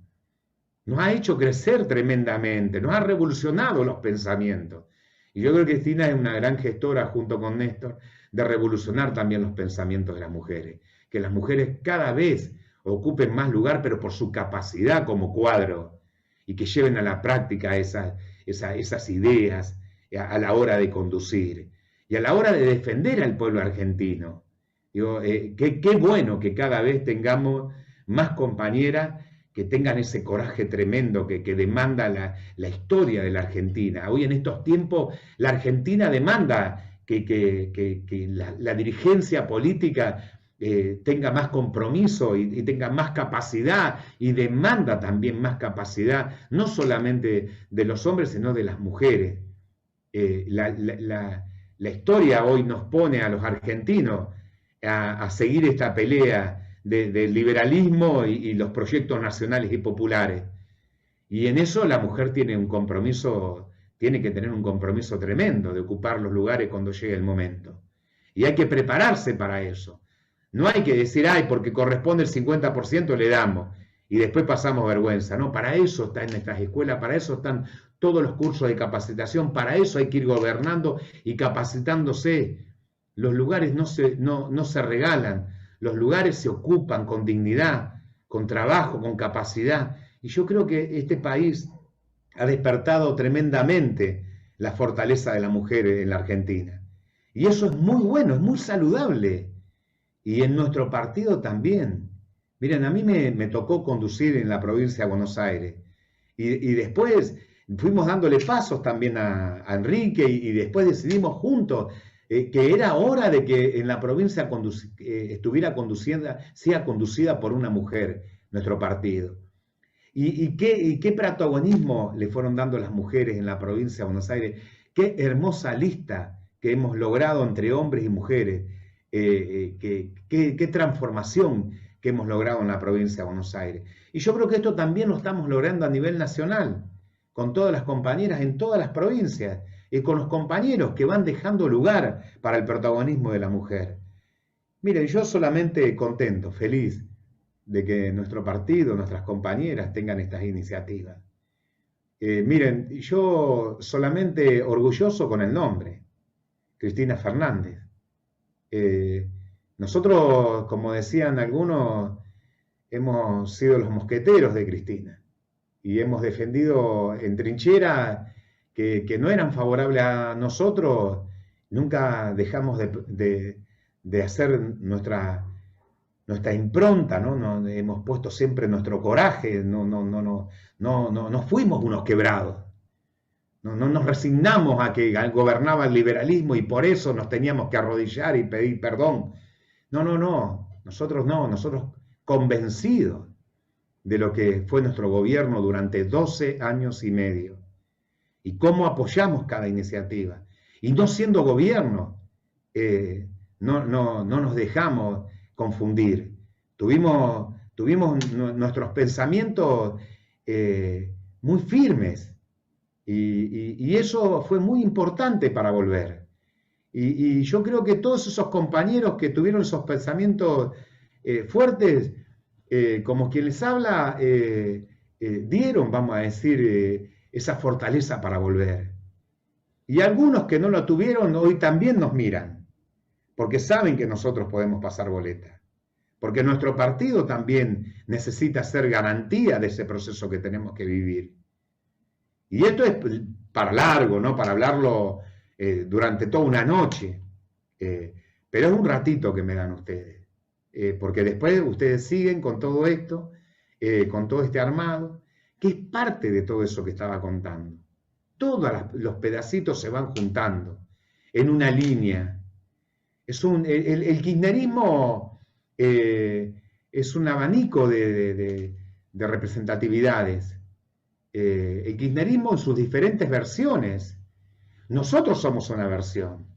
[SPEAKER 7] Nos ha hecho crecer tremendamente, nos ha revolucionado los pensamientos. Y yo creo que Cristina es una gran gestora, junto con Néstor, de revolucionar también los pensamientos de las mujeres. Que las mujeres cada vez ocupen más lugar, pero por su capacidad como cuadro, y que lleven a la práctica esas ideas a la hora de conducir y a la hora de defender al pueblo argentino. Digo, qué bueno que cada vez tengamos más compañeras que tengan ese coraje tremendo que demanda la historia de la Argentina. Hoy en estos tiempos la Argentina demanda que la dirigencia política tenga más compromiso y tenga más capacidad, y demanda también más capacidad, no solamente de los hombres, sino de las mujeres. La historia hoy nos pone a los argentinos a seguir esta pelea del liberalismo y los proyectos nacionales y populares. Y en eso la mujer tiene que tener un compromiso tremendo de ocupar los lugares cuando llegue el momento. Y hay que prepararse para eso. No hay que decir, ay, porque corresponde el 50% le damos, y después pasamos vergüenza. No, para eso está en nuestras escuelas, para eso están todos los cursos de capacitación, para eso hay que ir gobernando y capacitándose. los lugares no se regalan, los lugares se ocupan con dignidad, con trabajo, con capacidad. Y yo creo que este país ha despertado tremendamente la fortaleza de la mujer en la Argentina. Y eso es muy bueno, es muy saludable. Y en nuestro partido también. Miren, a mí me tocó conducir en la provincia de Buenos Aires. Y después fuimos dándole pasos también a Enrique y después decidimos juntos que era hora de que en la provincia sea conducida por una mujer, nuestro partido. ¿Y qué protagonismo le fueron dando las mujeres en la provincia de Buenos Aires? Qué hermosa lista que hemos logrado entre hombres y mujeres. Qué transformación que hemos logrado en la provincia de Buenos Aires. Y yo creo que esto también lo estamos logrando a nivel nacional, con todas las compañeras en todas las provincias, y con los compañeros que van dejando lugar para el protagonismo de la mujer. Miren, yo solamente contento, feliz, de que nuestro partido, nuestras compañeras tengan estas iniciativas. Miren, yo solamente orgulloso con el nombre, Cristina Fernández. Nosotros, como decían algunos, hemos sido los mosqueteros de Cristina y hemos defendido en trinchera que no eran favorables a nosotros. Nunca dejamos de hacer nuestra impronta, ¿no? Hemos puesto siempre nuestro coraje, no fuimos unos quebrados. No nos resignamos a que gobernaba el liberalismo y por eso nos teníamos que arrodillar y pedir perdón. Nosotros convencidos de lo que fue nuestro gobierno durante 12 años y medio y cómo apoyamos cada iniciativa. Y no siendo gobierno, no nos dejamos confundir. Tuvimos nuestros pensamientos muy firmes. Y eso fue muy importante para volver. Y yo creo que todos esos compañeros que tuvieron esos pensamientos fuertes, como quien les habla, dieron, vamos a decir, esa fortaleza para volver. Y algunos que no lo tuvieron hoy también nos miran, porque saben que nosotros podemos pasar boleta. Porque nuestro partido también necesita ser garantía de ese proceso que tenemos que vivir. Y esto es para largo, ¿no? Para hablarlo durante toda una noche. Pero es un ratito que me dan ustedes. Porque después ustedes siguen con todo esto, con todo este armado, que es parte de todo eso que estaba contando. Todos los pedacitos se van juntando en una línea. El kirchnerismo es un abanico de representatividades. El kirchnerismo en sus diferentes versiones. Nosotros somos una versión.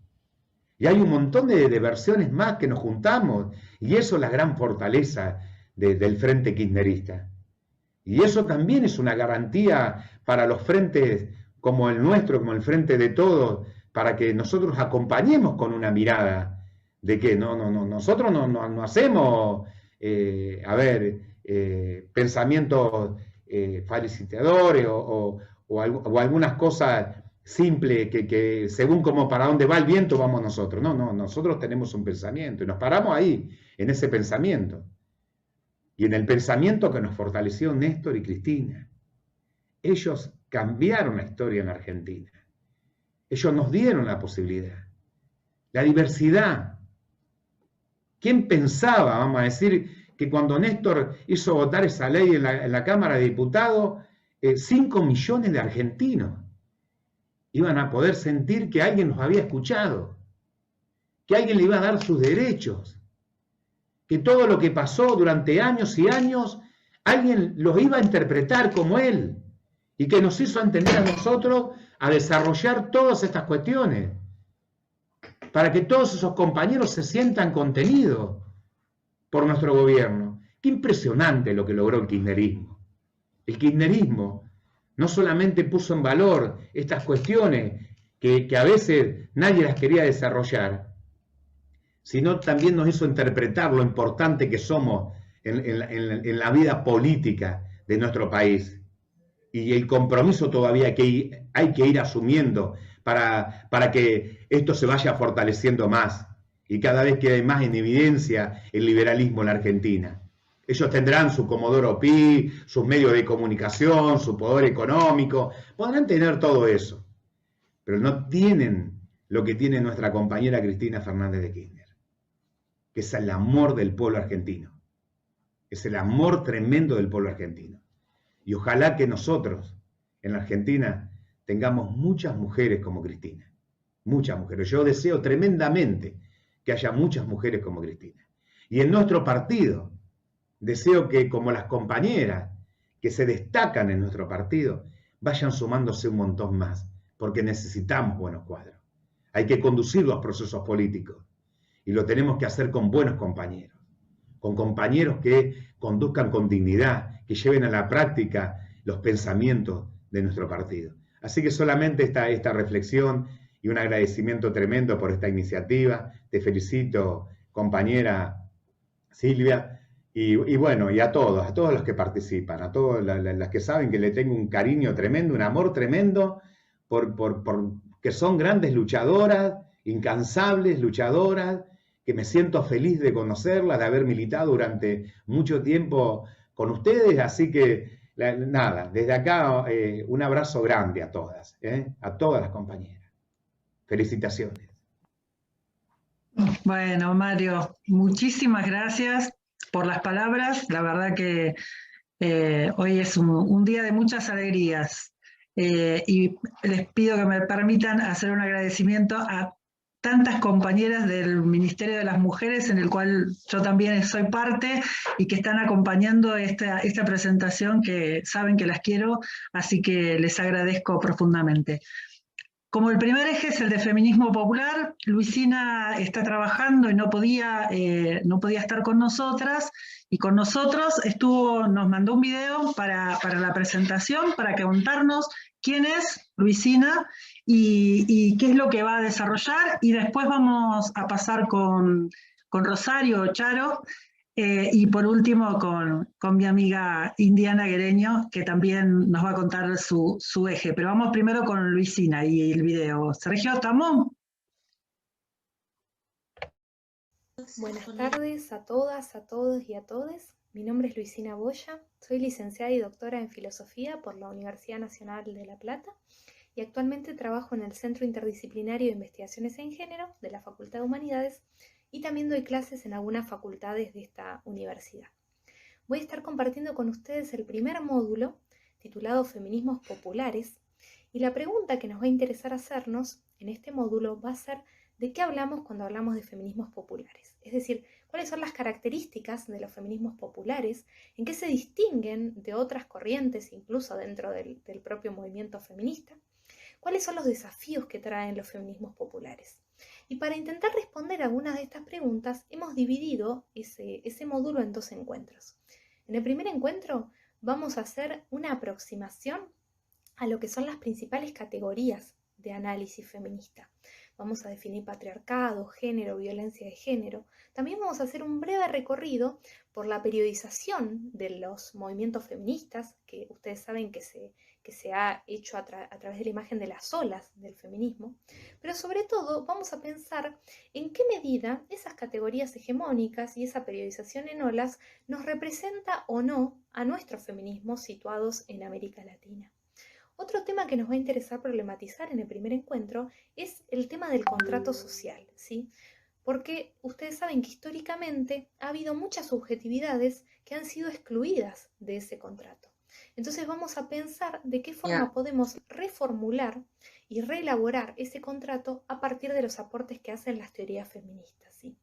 [SPEAKER 7] Y hay un montón de versiones más que nos juntamos. Y eso es la gran fortaleza del frente kirchnerista. Y eso también es una garantía para los frentes como el nuestro, como el frente de todos, para que nosotros acompañemos con una mirada de que nosotros no hacemos, pensamientos felicitadores o algunas cosas simples que según como para dónde va el viento vamos nosotros. Nosotros tenemos un pensamiento y nos paramos ahí, en ese pensamiento. Y en el pensamiento que nos fortaleció Néstor y Cristina. Ellos cambiaron la historia en la Argentina. Ellos nos dieron la posibilidad. La diversidad. ¿Quién pensaba, vamos a decir, que cuando Néstor hizo votar esa ley en la Cámara de Diputados, 5 millones de argentinos iban a poder sentir que alguien los había escuchado, que alguien le iba a dar sus derechos, que todo lo que pasó durante años y años, alguien los iba a interpretar como él, y que nos hizo entender a nosotros a desarrollar todas estas cuestiones, para que todos esos compañeros se sientan contenidos por nuestro gobierno. Qué impresionante lo que logró el kirchnerismo. El kirchnerismo no solamente puso en valor estas cuestiones que a veces nadie las quería desarrollar, sino también nos hizo interpretar lo importante que somos en la vida política de nuestro país. Y el compromiso todavía que hay que ir asumiendo para que esto se vaya fortaleciendo más. y cada vez queda más en evidencia el liberalismo en la Argentina. Ellos tendrán su Comodoro Pi, sus medios de comunicación, su poder económico, podrán tener todo eso, pero no tienen lo que tiene nuestra compañera Cristina Fernández de Kirchner, que es el amor del pueblo argentino, es el amor tremendo del pueblo argentino. Y ojalá que nosotros, en la Argentina, tengamos muchas mujeres como Cristina, muchas mujeres. Yo deseo tremendamente que haya muchas mujeres como Cristina. Y en nuestro partido, deseo que como las compañeras que se destacan en nuestro partido, vayan sumándose un montón más, porque necesitamos buenos cuadros. Hay que conducir los procesos políticos y lo tenemos que hacer con buenos compañeros, con compañeros que conduzcan con dignidad, que lleven a la práctica los pensamientos de nuestro partido. Así que solamente esta reflexión y un agradecimiento tremendo por esta iniciativa. Te felicito, compañera Silvia, y bueno, y a todos los que participan, a todas las que saben que le tengo un cariño tremendo, un amor tremendo, que son grandes luchadoras, incansables luchadoras, que me siento feliz de conocerlas, de haber militado durante mucho tiempo con ustedes, así que nada, desde acá un abrazo grande a todas las compañeras. Felicitaciones.
[SPEAKER 6] Bueno, Mario, muchísimas gracias por las palabras. La verdad que hoy es un día de muchas alegrías y les pido que me permitan hacer un agradecimiento a tantas compañeras del Ministerio de las Mujeres, en el cual yo también soy parte y que están acompañando esta presentación, que saben que las quiero, así que les agradezco profundamente. Como el primer eje es el de feminismo popular, Luisina está trabajando y no podía estar con nosotras, y con nosotros nos mandó un video para la presentación, para contarnos quién es Luisina y qué es lo que va a desarrollar, y después vamos a pasar con Rosario Charo, y por último con mi amiga Indiana Guereño, que también nos va a contar su eje. Pero vamos primero con Luisina y el video. Sergio, ¿estamos?
[SPEAKER 8] Buenas tardes a todas, a todos y a todes. Mi nombre es Luisina Boya, soy licenciada y doctora en Filosofía por la Universidad Nacional de La Plata y actualmente trabajo en el Centro Interdisciplinario de Investigaciones en Género de la Facultad de Humanidades y también doy clases en algunas facultades de esta universidad. Voy a estar compartiendo con ustedes el primer módulo, titulado Feminismos Populares, y la pregunta que nos va a interesar hacernos en este módulo va a ser ¿de qué hablamos cuando hablamos de feminismos populares? Es decir, ¿cuáles son las características de los feminismos populares? ¿En qué se distinguen de otras corrientes, incluso dentro del propio movimiento feminista? ¿Cuáles son los desafíos que traen los feminismos populares? Y para intentar responder algunas de estas preguntas, hemos dividido ese módulo en dos encuentros. En el primer encuentro vamos a hacer una aproximación a lo que son las principales categorías de análisis feminista. Vamos a definir patriarcado, género, violencia de género. También vamos a hacer un breve recorrido por la periodización de los movimientos feministas, que ustedes saben que se ha hecho a través de la imagen de las olas del feminismo, pero sobre todo vamos a pensar en qué medida esas categorías hegemónicas y esa periodización en olas nos representa o no a nuestros feminismos situados en América Latina. Otro tema que nos va a interesar problematizar en el primer encuentro es el tema del contrato social, ¿sí? Porque ustedes saben que históricamente ha habido muchas subjetividades que han sido excluidas de ese contrato. Entonces vamos a pensar de qué forma podemos reformular y reelaborar ese contrato a partir de los aportes que hacen las teorías feministas, ¿sí?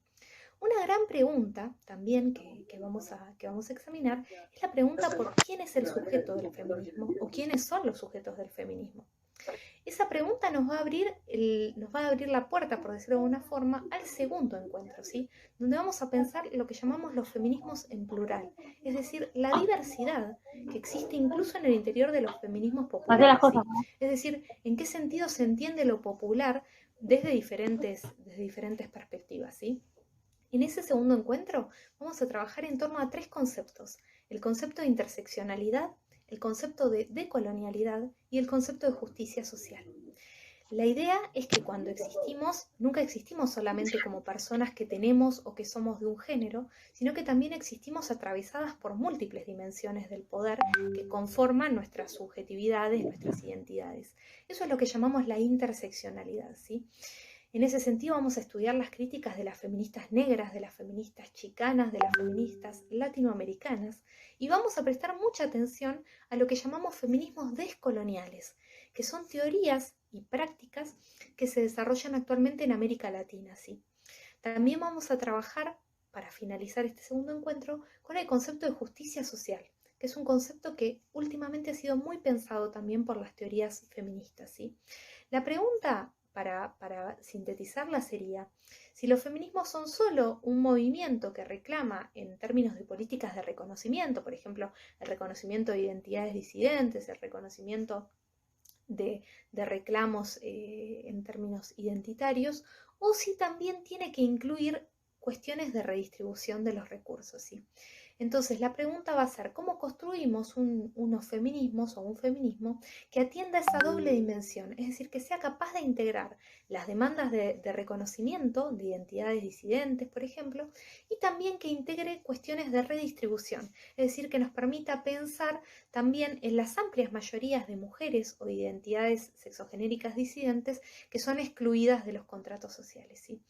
[SPEAKER 8] Una gran pregunta también que vamos a examinar es la pregunta por quién es el sujeto del feminismo o quiénes son los sujetos del feminismo. Esa pregunta nos va a abrir la puerta, por decirlo de alguna forma, al segundo encuentro, ¿sí? Donde vamos a pensar lo que llamamos los feminismos en plural, es decir, la diversidad que existe incluso en el interior de los feminismos populares, ¿sí? Es decir, en qué sentido se entiende lo popular desde diferentes perspectivas, ¿sí? En ese segundo encuentro vamos a trabajar en torno a tres conceptos: el concepto de interseccionalidad, el concepto de decolonialidad y el concepto de justicia social. La idea es que cuando existimos, nunca existimos solamente como personas que tenemos o que somos de un género, sino que también existimos atravesadas por múltiples dimensiones del poder que conforman nuestras subjetividades, nuestras identidades. Eso es lo que llamamos la interseccionalidad, ¿sí? En ese sentido vamos a estudiar las críticas de las feministas negras, de las feministas chicanas, de las feministas latinoamericanas, y vamos a prestar mucha atención a lo que llamamos feminismos descoloniales, que son teorías y prácticas que se desarrollan actualmente en América Latina, ¿sí? También vamos a trabajar, para finalizar este segundo encuentro, con el concepto de justicia social, que es un concepto que últimamente ha sido muy pensado también por las teorías feministas, ¿sí? La pregunta, para sintetizarla, sería: si los feminismos son solo un movimiento que reclama en términos de políticas de reconocimiento, por ejemplo, el reconocimiento de identidades disidentes, el reconocimiento de reclamos en términos identitarios, o si también tiene que incluir cuestiones de redistribución de los recursos, ¿sí? Entonces la pregunta va a ser: ¿cómo construimos unos feminismos o un feminismo que atienda esa doble dimensión? Es decir, que sea capaz de integrar las demandas de reconocimiento de identidades disidentes, por ejemplo, y también que integre cuestiones de redistribución, es decir, que nos permita pensar también en las amplias mayorías de mujeres o de identidades sexogenéricas disidentes que son excluidas de los contratos sociales, ¿sí?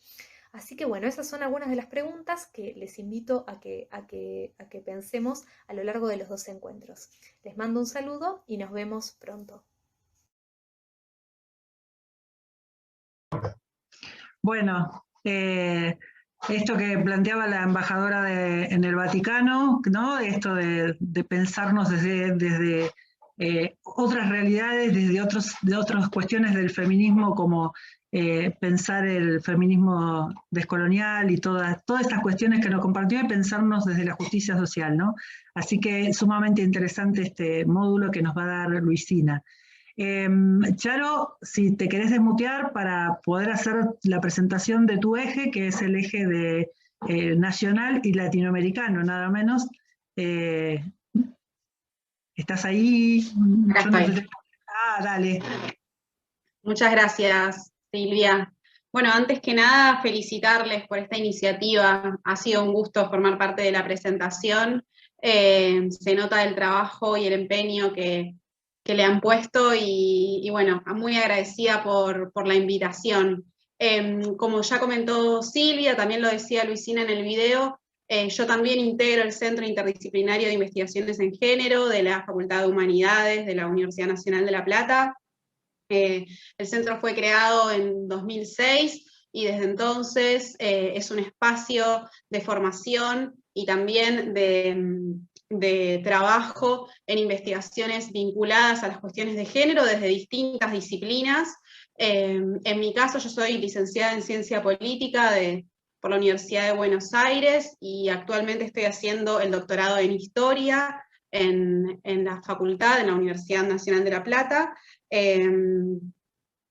[SPEAKER 8] Así que bueno, esas son algunas de las preguntas que les invito a que pensemos a lo largo de los 2 encuentros. Les mando un saludo y nos vemos pronto.
[SPEAKER 6] Bueno, esto que planteaba la embajadora en el Vaticano, ¿no? Esto de pensarnos desde otras realidades, desde otras cuestiones del feminismo, como pensar el feminismo descolonial y todas estas cuestiones que nos compartió, y pensarnos desde la justicia social, ¿no? Así que sumamente interesante este módulo que nos va a dar Luisina. Charo, si te querés desmutear para poder hacer la presentación de tu eje, que es el eje de nacional y latinoamericano, nada menos. ¿Estás ahí?
[SPEAKER 9] Acá estoy.
[SPEAKER 6] Dale.
[SPEAKER 9] Muchas gracias, Silvia. Bueno, antes que nada, felicitarles por esta iniciativa. Ha sido un gusto formar parte de la presentación. Se nota el trabajo y el empeño que le han puesto y bueno, muy agradecida por la invitación. Como ya comentó Silvia, también lo decía Luisina en el video, yo también integro el Centro Interdisciplinario de Investigaciones en Género de la Facultad de Humanidades de la Universidad Nacional de La Plata. El centro fue creado en 2006 y desde entonces es un espacio de formación y también de trabajo en investigaciones vinculadas a las cuestiones de género desde distintas disciplinas. En mi caso, yo soy licenciada en Ciencia Política por la Universidad de Buenos Aires y actualmente estoy haciendo el doctorado en Historia en la facultad, en la Universidad Nacional de La Plata.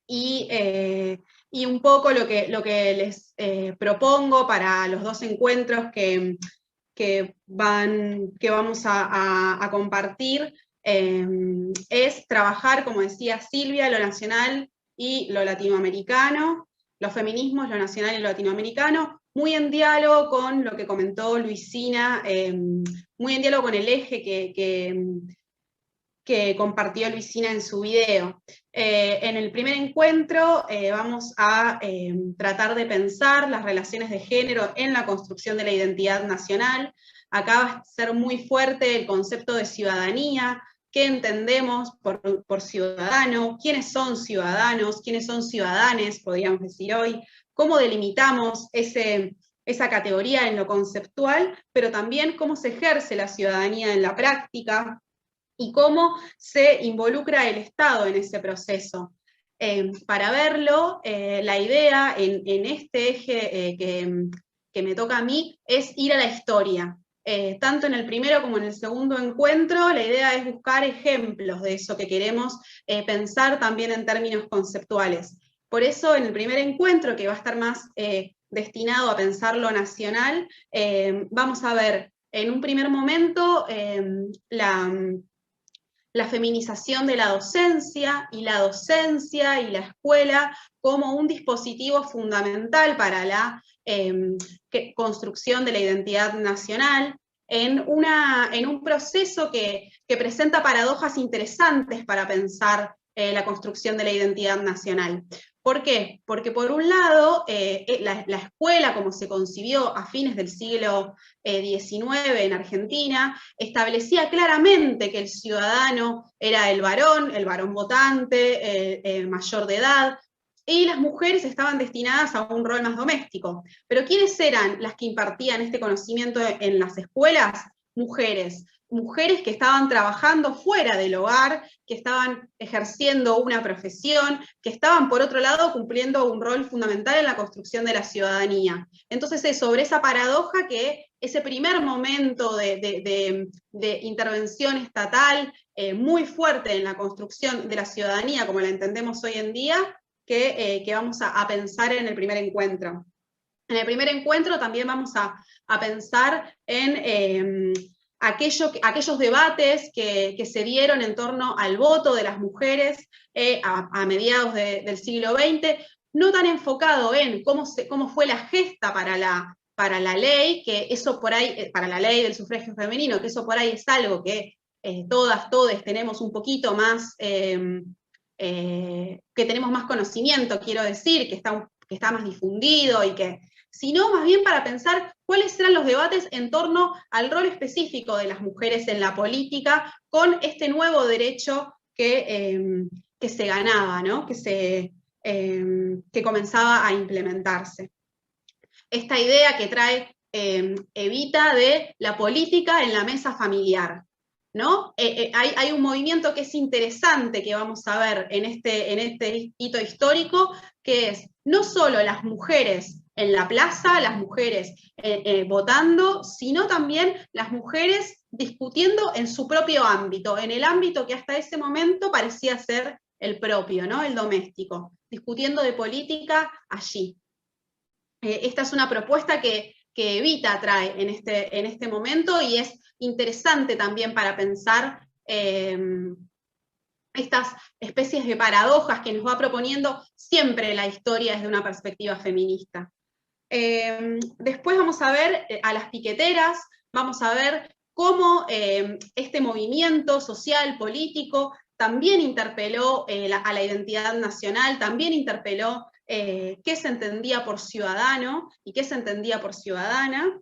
[SPEAKER 9] Y un poco lo que les propongo para los 2 encuentros que vamos a compartir es trabajar, como decía Silvia, lo nacional y lo latinoamericano, los feminismos, lo nacional y lo latinoamericano, muy en diálogo con lo que comentó Luisina, muy en diálogo con el eje que compartió Luisina en su video. En el primer encuentro vamos a tratar de pensar las relaciones de género en la construcción de la identidad nacional. Acá va a ser muy fuerte el concepto de ciudadanía, qué entendemos por ciudadano, quiénes son ciudadanos, quiénes son ciudadanes, podríamos decir hoy, cómo delimitamos esa categoría en lo conceptual, pero también cómo se ejerce la ciudadanía en la práctica, y cómo se involucra el Estado en ese proceso. Para verlo, la idea en este eje que me toca a mí es ir a la historia. Tanto en el primero como en el segundo encuentro, la idea es buscar ejemplos de eso que queremos pensar también en términos conceptuales. Por eso, en el primer encuentro, que va a estar más destinado a pensar lo nacional, vamos a ver en un primer momento la feminización de la docencia y la escuela como un dispositivo fundamental para la construcción de la identidad nacional, en un proceso que presenta paradojas interesantes para pensar la construcción de la identidad nacional. ¿Por qué? Porque por un lado, la escuela, como se concibió a fines del siglo XIX en Argentina, establecía claramente que el ciudadano era el varón votante, mayor de edad, y las mujeres estaban destinadas a un rol más doméstico. Pero ¿quiénes eran las que impartían este conocimiento en las escuelas? Mujeres. Mujeres que estaban trabajando fuera del hogar, que estaban ejerciendo una profesión, que estaban, por otro lado, cumpliendo un rol fundamental en la construcción de la ciudadanía. Entonces es sobre esa paradoja que ese primer momento de intervención estatal muy fuerte en la construcción de la ciudadanía, como la entendemos hoy en día, que vamos a pensar en el primer encuentro. En el primer encuentro también vamos a pensar en aquellos debates que se dieron en torno al voto de las mujeres a mediados del siglo XX, no tan enfocado en cómo fue la gesta para la ley, que eso por ahí, para la ley del sufragio femenino, que eso por ahí es algo que todos tenemos un poquito más, que tenemos más conocimiento, quiero decir, que está más difundido, sino más bien para pensar cuáles eran los debates en torno al rol específico de las mujeres en la política con este nuevo derecho que se ganaba, ¿no? que comenzaba a implementarse. Esta idea que trae Evita de la política en la mesa familiar, ¿no? Hay un movimiento que es interesante que vamos a ver en este hito histórico, que es no solo las mujeres en la plaza, las mujeres votando, sino también las mujeres discutiendo en su propio ámbito, en el ámbito que hasta ese momento parecía ser el propio, ¿no? El doméstico, discutiendo de política allí. Esta es una propuesta que Evita trae en este momento y es interesante también para pensar estas especies de paradojas que nos va proponiendo siempre la historia desde una perspectiva feminista. Después vamos a ver a las piqueteras, vamos a ver cómo este movimiento social, político, también interpeló a la identidad nacional, también interpeló qué se entendía por ciudadano y qué se entendía por ciudadana.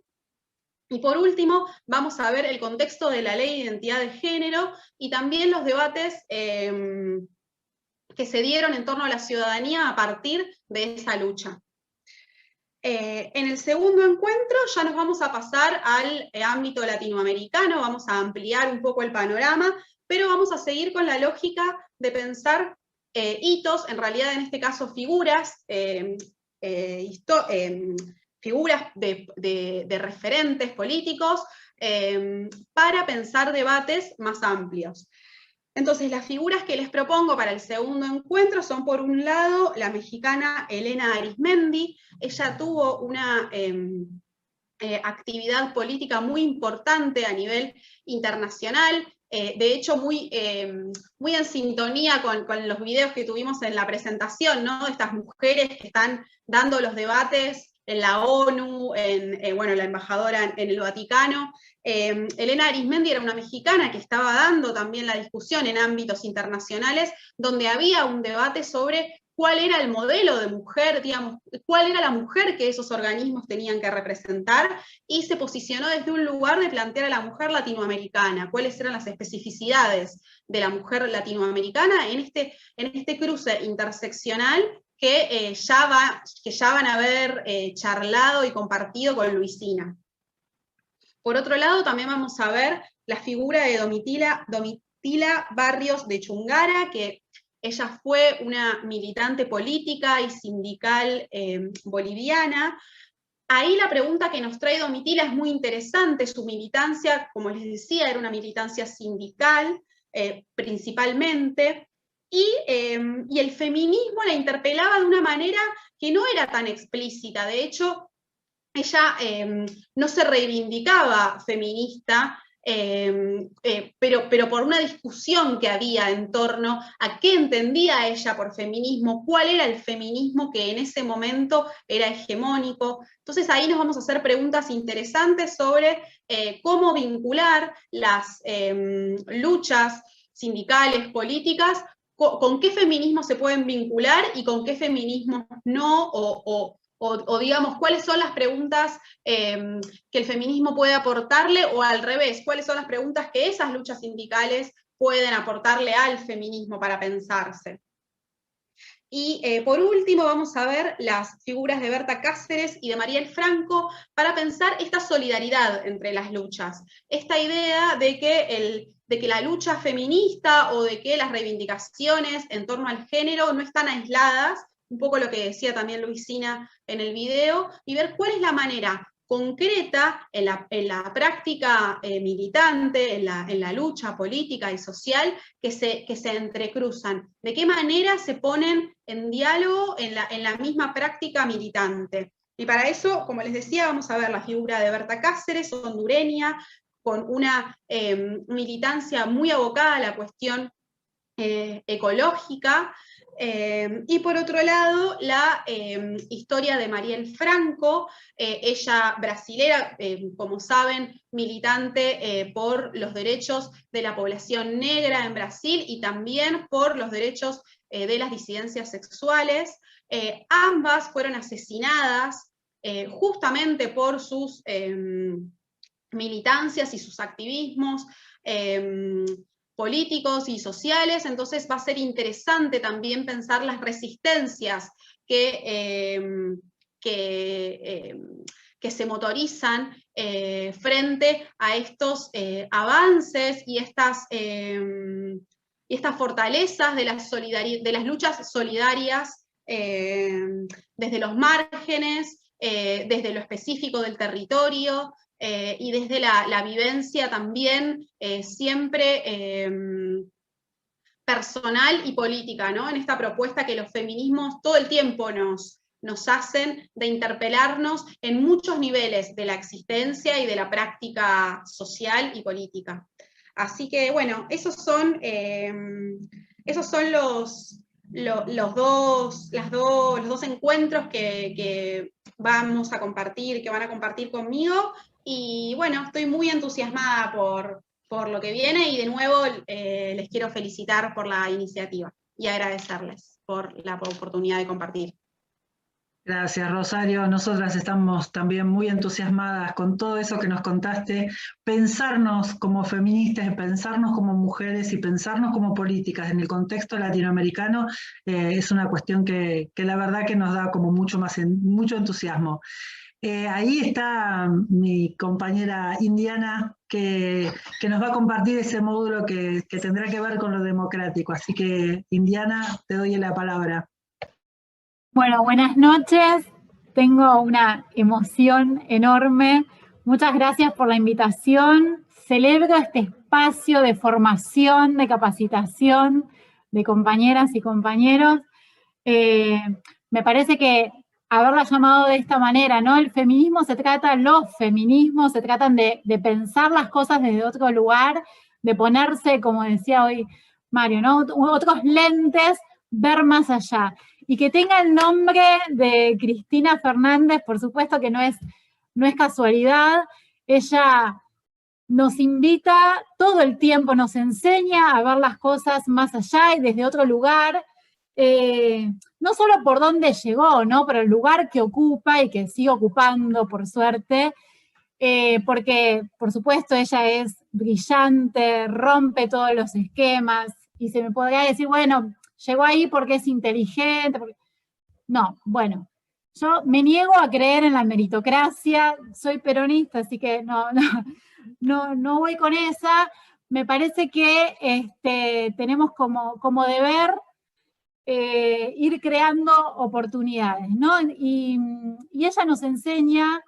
[SPEAKER 9] Y por último, vamos a ver el contexto de la ley de identidad de género y también los debates que se dieron en torno a la ciudadanía a partir de esa lucha. En el segundo encuentro ya nos vamos a pasar al ámbito latinoamericano, vamos a ampliar un poco el panorama, pero vamos a seguir con la lógica de pensar hitos, en realidad en este caso figuras, figuras de referentes políticos para pensar debates más amplios. Entonces, las figuras que les propongo para el segundo encuentro son, por un lado, la mexicana Elena Arizmendi. Ella tuvo una actividad política muy importante a nivel internacional, de hecho muy en sintonía con los videos que tuvimos en la presentación, ¿no? Estas mujeres que están dando los debates en la ONU, la embajadora en el Vaticano. Elena Arizmendi era una mexicana que estaba dando también la discusión en ámbitos internacionales, donde había un debate sobre cuál era el modelo de mujer, digamos, cuál era la mujer que esos organismos tenían que representar, y se posicionó desde un lugar de plantear a la mujer latinoamericana, cuáles eran las especificidades de la mujer latinoamericana en este cruce interseccional que ya van a haber charlado y compartido con Luisina. Por otro lado, también vamos a ver la figura de Domitila Barrios de Chungara, que ella fue una militante política y sindical boliviana. Ahí la pregunta que nos trae Domitila es muy interesante. Su militancia, como les decía, era una militancia sindical principalmente, y el feminismo la interpelaba de una manera que no era tan explícita. De hecho, ella no se reivindicaba feminista, pero por una discusión que había en torno a qué entendía ella por feminismo, cuál era el feminismo que en ese momento era hegemónico. Entonces ahí nos vamos a hacer preguntas interesantes sobre cómo vincular las luchas sindicales, políticas, con qué feminismo se pueden vincular y con qué feminismo no, o digamos, cuáles son las preguntas que el feminismo puede aportarle, o al revés, cuáles son las preguntas que esas luchas sindicales pueden aportarle al feminismo para pensarse. Y por último vamos a ver las figuras de Berta Cáceres y de Mariel Franco para pensar esta solidaridad entre las luchas, esta idea de que la lucha feminista o de que las reivindicaciones en torno al género no están aisladas, un poco lo que decía también Luisina en el video, y ver cuál es la manera concreta en la práctica militante, en la lucha política y social, que se entrecruzan. ¿De qué manera se ponen en diálogo en la misma práctica militante? Y para eso, como les decía, vamos a ver la figura de Berta Cáceres, hondureña, con una militancia muy abocada a la cuestión ecológica, y por otro lado, la historia de Mariel Franco, ella brasilera, como saben, militante por los derechos de la población negra en Brasil y también por los derechos de las disidencias sexuales. Ambas fueron asesinadas justamente por sus militancias y sus activismos políticos y sociales, entonces va a ser interesante también pensar las resistencias que se motorizan frente a estos avances y estas fortalezas de las luchas solidarias desde los márgenes, desde lo específico del territorio, y desde la vivencia también siempre personal y política, ¿no? En esta propuesta que los feminismos todo el tiempo nos hacen de interpelarnos en muchos niveles de la existencia y de la práctica social y política. Así que, bueno, esos son los dos encuentros que vamos a compartir, que van a compartir conmigo. Y bueno, estoy muy entusiasmada por lo que viene, y de nuevo les quiero felicitar por la iniciativa y agradecerles por la oportunidad de compartir.
[SPEAKER 6] Gracias, Rosario. Nosotras estamos también muy entusiasmadas con todo eso que nos contaste. Pensarnos como feministas, pensarnos como mujeres y pensarnos como políticas en el contexto latinoamericano es una cuestión que la verdad que nos da como mucho entusiasmo. Ahí está mi compañera Indiana, que nos va a compartir ese módulo que tendrá que ver con lo democrático. Así que, Indiana, te doy la palabra.
[SPEAKER 10] Bueno, buenas noches. Tengo una emoción enorme. Muchas gracias por la invitación. Celebro este espacio de formación, de capacitación de compañeras y compañeros. Me parece que haberla llamado de esta manera, ¿no? El feminismo los feminismos se tratan de pensar las cosas desde otro lugar, de ponerse, como decía hoy Mario, ¿no? Otros lentes, ver más allá. Y que tenga el nombre de Cristina Fernández, por supuesto que no es casualidad. Ella nos invita todo el tiempo, nos enseña a ver las cosas más allá y desde otro lugar. No solo por dónde llegó, ¿no? Pero el lugar que ocupa y que sigue ocupando, por suerte, porque, por supuesto, ella es brillante, rompe todos los esquemas, y se me podría decir, bueno, llegó ahí porque es inteligente. No, bueno, yo me niego a creer en la meritocracia, soy peronista, así que no voy con esa. Me parece que tenemos como deber ir creando oportunidades, ¿no? Y ella nos enseña,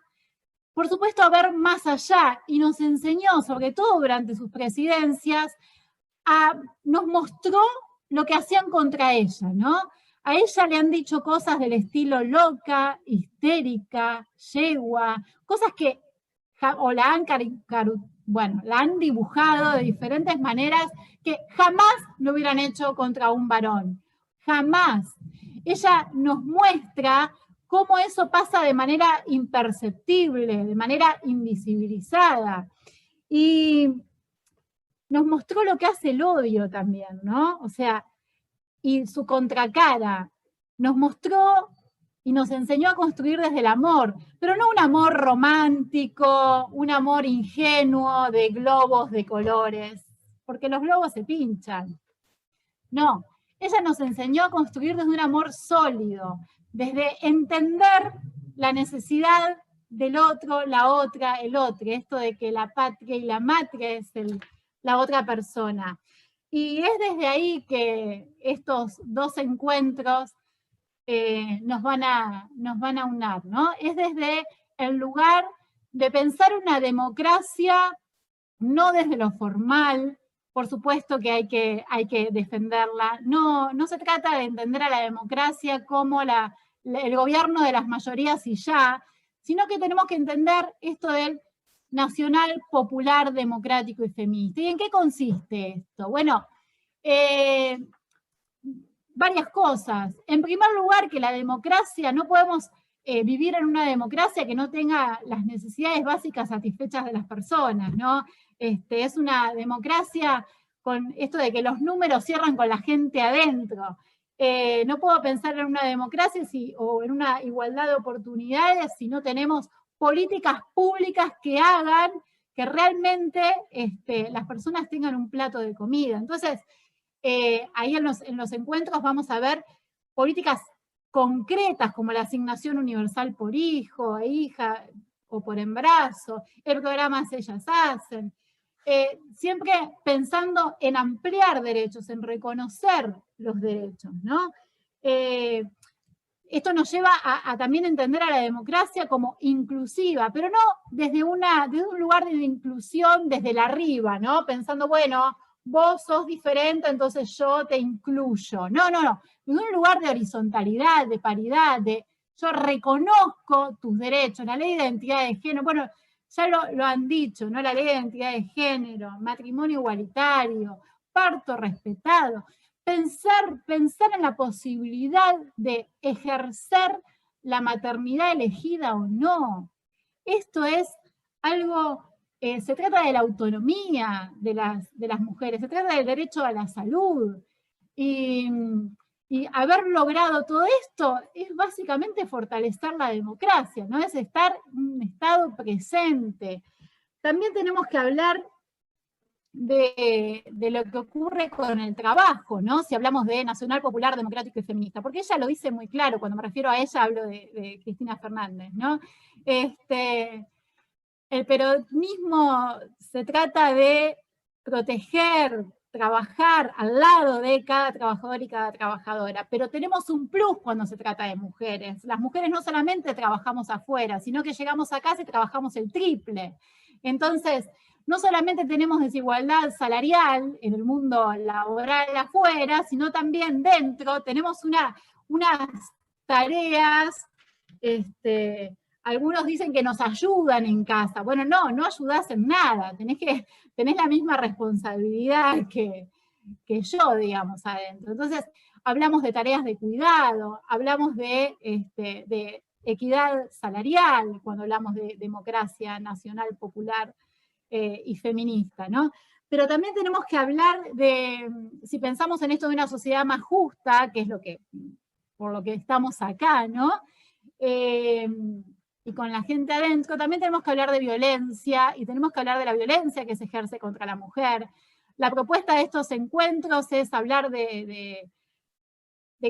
[SPEAKER 10] por supuesto, a ver más allá, y nos enseñó, sobre todo durante sus presidencias, nos mostró lo que hacían contra ella, ¿no? A ella le han dicho cosas del estilo loca, histérica, yegua, cosas que o la han bueno, la han dibujado de diferentes maneras que jamás lo hubieran hecho contra un varón. Jamás. Ella nos muestra cómo eso pasa de manera imperceptible, de manera invisibilizada. Y nos mostró lo que hace el odio también, ¿no? O sea, y su contracara. Nos mostró y nos enseñó a construir desde el amor, pero no un amor romántico, un amor ingenuo de globos de colores, porque los globos se pinchan. No, ella nos enseñó a construir desde un amor sólido, desde entender la necesidad del otro, la otra, el otro, esto de que la patria y la matria es la otra persona. Y es desde ahí que estos dos encuentros nos van a unir, ¿no? Es desde el lugar de pensar una democracia, no desde lo formal, por supuesto que hay que defenderla, no se trata de entender a la democracia como el gobierno de las mayorías y ya, sino que tenemos que entender esto del nacional, popular, democrático y feminista. ¿Y en qué consiste esto? Bueno, varias cosas. En primer lugar, que la democracia, no podemos vivir en una democracia que no tenga las necesidades básicas satisfechas de las personas, ¿no? Es una democracia con esto de que los números cierran con la gente adentro. No puedo pensar en una democracia o en una igualdad de oportunidades si no tenemos políticas públicas que hagan que realmente las personas tengan un plato de comida. Entonces, ahí en los encuentros vamos a ver políticas concretas como la asignación universal por hijo, hija o por embarazo, el programa Ellas Hacen, siempre pensando en ampliar derechos, en reconocer los derechos, ¿no? Esto nos lleva a también entender a la democracia como inclusiva, pero no desde un lugar de inclusión desde el arriba, ¿no? Pensando, bueno, vos sos diferente, entonces yo te incluyo. No. Desde un lugar de horizontalidad, de paridad, de yo reconozco tus derechos, la ley de identidad de género, bueno, ya lo han dicho, ¿no? La ley de identidad de género, matrimonio igualitario, parto respetado. Pensar en la posibilidad de ejercer la maternidad elegida o no. Esto es algo, se trata de la autonomía de las mujeres, se trata del derecho a la salud. Y haber logrado todo esto es básicamente fortalecer la democracia, ¿no? Es estar en un estado presente. También tenemos que hablar de lo que ocurre con el trabajo, ¿no? Si hablamos de nacional, popular, democrático y feminista, porque ella lo dice muy claro, cuando me refiero a ella hablo de Cristina Fernández, ¿no? El peronismo se trata de proteger, trabajar al lado de cada trabajador y cada trabajadora, pero tenemos un plus cuando se trata de mujeres. Las mujeres no solamente trabajamos afuera, sino que llegamos a casa y trabajamos el triple. Entonces, no solamente tenemos desigualdad salarial en el mundo laboral afuera, sino también dentro tenemos unas tareas, algunos dicen que nos ayudan en casa. Bueno, no ayudás en nada, tenés la misma responsabilidad que yo, digamos, adentro. Entonces, hablamos de tareas de cuidado, hablamos de equidad salarial, cuando hablamos de democracia nacional, popular, y feminista, ¿no? Pero también tenemos que hablar de, si pensamos en esto de una sociedad más justa, que es por lo que estamos acá, ¿no? Y con la gente adentro, también tenemos que hablar de violencia, y tenemos que hablar de la violencia que se ejerce contra la mujer. La propuesta de estos encuentros es hablar de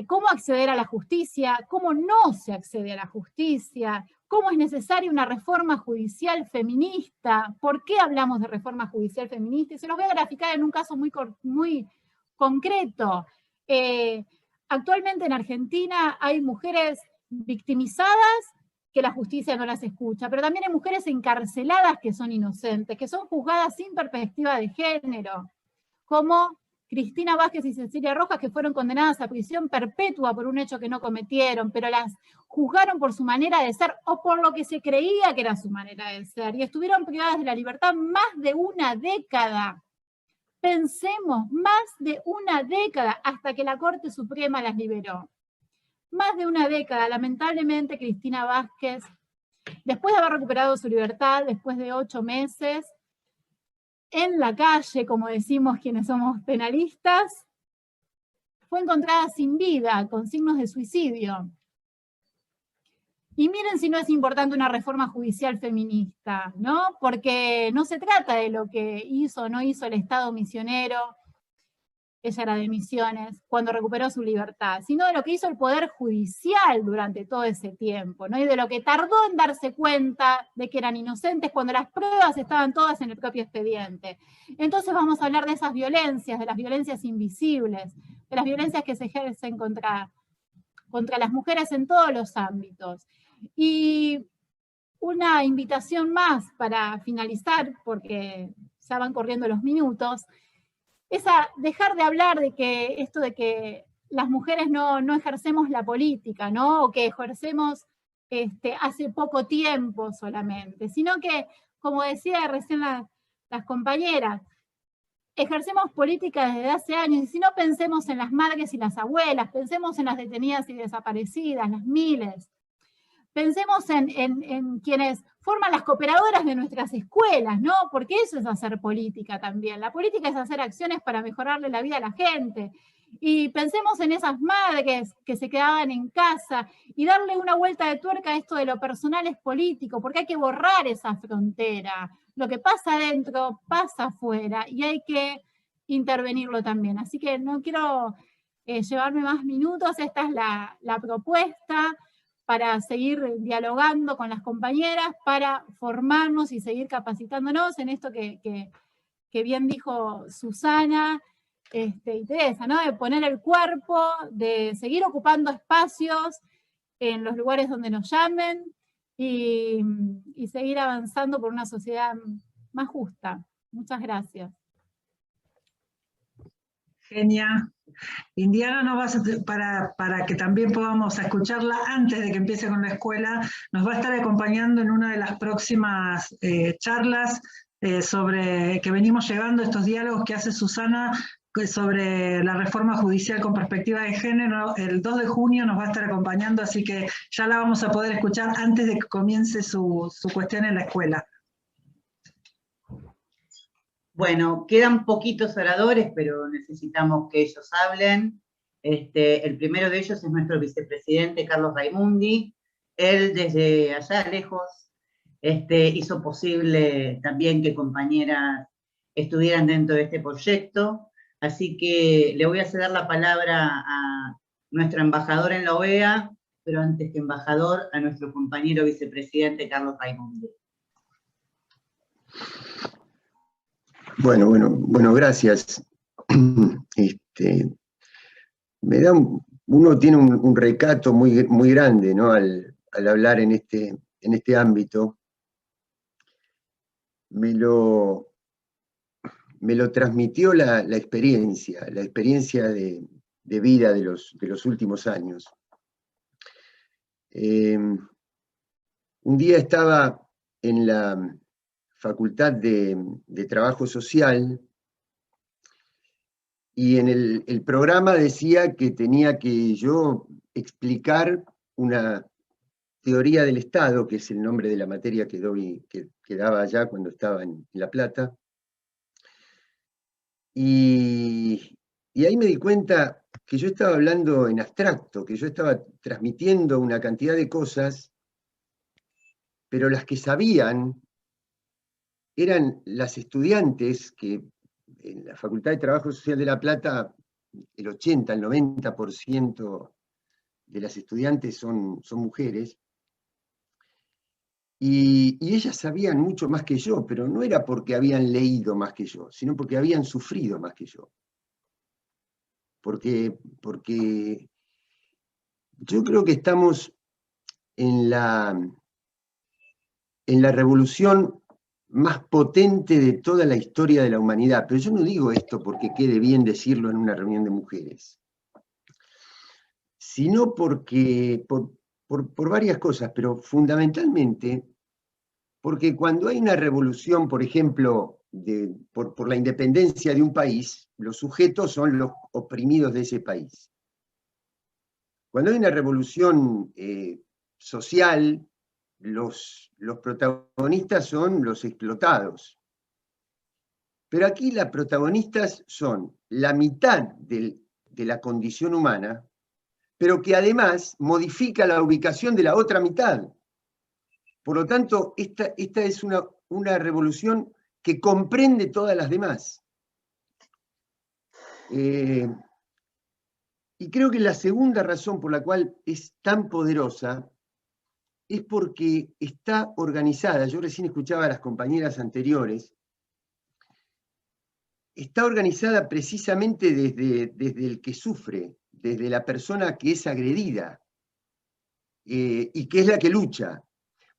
[SPEAKER 10] cómo acceder a la justicia, cómo no se accede a la justicia, cómo es necesaria una reforma judicial feminista, por qué hablamos de reforma judicial feminista, y se los voy a graficar en un caso muy concreto. Actualmente en Argentina hay mujeres victimizadas que la justicia no las escucha, pero también hay mujeres encarceladas que son inocentes, que son juzgadas sin perspectiva de género, como Cristina Vázquez y Cecilia Rojas, que fueron condenadas a prisión perpetua por un hecho que no cometieron, pero las juzgaron por su manera de ser o por lo que se creía que era su manera de ser, y estuvieron privadas de la libertad más de una década. Pensemos, más de una década hasta que la Corte Suprema las liberó. Más de una década, lamentablemente, Cristina Vázquez, después de haber recuperado su libertad, después de 8 meses, en la calle, como decimos quienes somos penalistas, fue encontrada sin vida, con signos de suicidio. Y miren si no es importante una reforma judicial feminista, ¿no? Porque no se trata de lo que hizo o no hizo el Estado misionero, ella era de Misiones, cuando recuperó su libertad, sino de lo que hizo el Poder Judicial durante todo ese tiempo, ¿no? Y de lo que tardó en darse cuenta de que eran inocentes cuando las pruebas estaban todas en el propio expediente. Entonces vamos a hablar de esas violencias, de las violencias invisibles, de las violencias que se ejercen contra las mujeres en todos los ámbitos. Y una invitación más para finalizar, porque ya van corriendo los minutos, es a dejar de hablar de que esto de que las mujeres no ejercemos la política, ¿no? O que ejercemos hace poco tiempo solamente, sino que, como decía recién las compañeras, ejercemos política desde hace años, y si no, pensemos en las madres y las abuelas, pensemos en las detenidas y desaparecidas, las miles. Pensemos en quienes forman las cooperadoras de nuestras escuelas, ¿no? Porque eso es hacer política también. La política es hacer acciones para mejorarle la vida a la gente. Y pensemos en esas madres que se quedaban en casa y darle una vuelta de tuerca a esto de lo personal es político, porque hay que borrar esa frontera. Lo que pasa adentro, pasa afuera, y hay que intervenirlo también. Así que no quiero llevarme más minutos, esta es la propuesta para seguir dialogando con las compañeras, para formarnos y seguir capacitándonos en esto que bien dijo Susana y Teresa, ¿no? De poner el cuerpo, de seguir ocupando espacios en los lugares donde nos llamen y seguir avanzando por una sociedad más justa. Muchas gracias.
[SPEAKER 6] Genia. Indiana nos va para que también podamos escucharla antes de que empiece con la escuela, nos va a estar acompañando en una de las próximas charlas sobre que venimos llevando estos diálogos que hace Susana sobre la reforma judicial con perspectiva de género. El 2 de junio nos va a estar acompañando, así que ya la vamos a poder escuchar antes de que comience su cuestión en la escuela.
[SPEAKER 1] Bueno, quedan poquitos oradores, pero necesitamos que ellos hablen. El primero de ellos es nuestro vicepresidente, Carlos Raimundi. Él, desde allá lejos, hizo posible también que compañeras estuvieran dentro de este proyecto. Así que le voy a ceder la palabra a nuestro embajador en la OEA, pero antes que embajador, a nuestro compañero vicepresidente, Carlos Raimundi.
[SPEAKER 11] Bueno, gracias. Uno tiene un recato muy grande, ¿no? Al hablar en este ámbito. Me lo transmitió la experiencia de vida de los últimos años. Un día estaba en la Facultad de Trabajo Social, y en el programa decía que tenía que yo explicar una teoría del Estado, que es el nombre de la materia que daba allá cuando estaba en La Plata, y ahí me di cuenta que yo estaba hablando en abstracto, que yo estaba transmitiendo una cantidad de cosas, pero las que sabían eran las estudiantes, que en la Facultad de Trabajo Social de La Plata el 80, el 90% de las estudiantes son mujeres, y ellas sabían mucho más que yo, pero no era porque habían leído más que yo, sino porque habían sufrido más que yo. Porque yo creo que estamos en la revolución más potente de toda la historia de la humanidad. Pero yo no digo esto porque quede bien decirlo en una reunión de mujeres, sino porque, por varias cosas, pero fundamentalmente porque cuando hay una revolución, por ejemplo, por la independencia de un país, los sujetos son los oprimidos de ese país. Cuando hay una revolución social, los protagonistas son los explotados. Pero aquí las protagonistas son la mitad de la condición humana, pero que además modifica la ubicación de la otra mitad. Por lo tanto, esta es una revolución que comprende todas las demás. Y creo que la segunda razón por la cual es tan poderosa es porque está organizada. Yo recién escuchaba a las compañeras anteriores. Está organizada precisamente desde el que sufre, desde la persona que es agredida y que es la que lucha.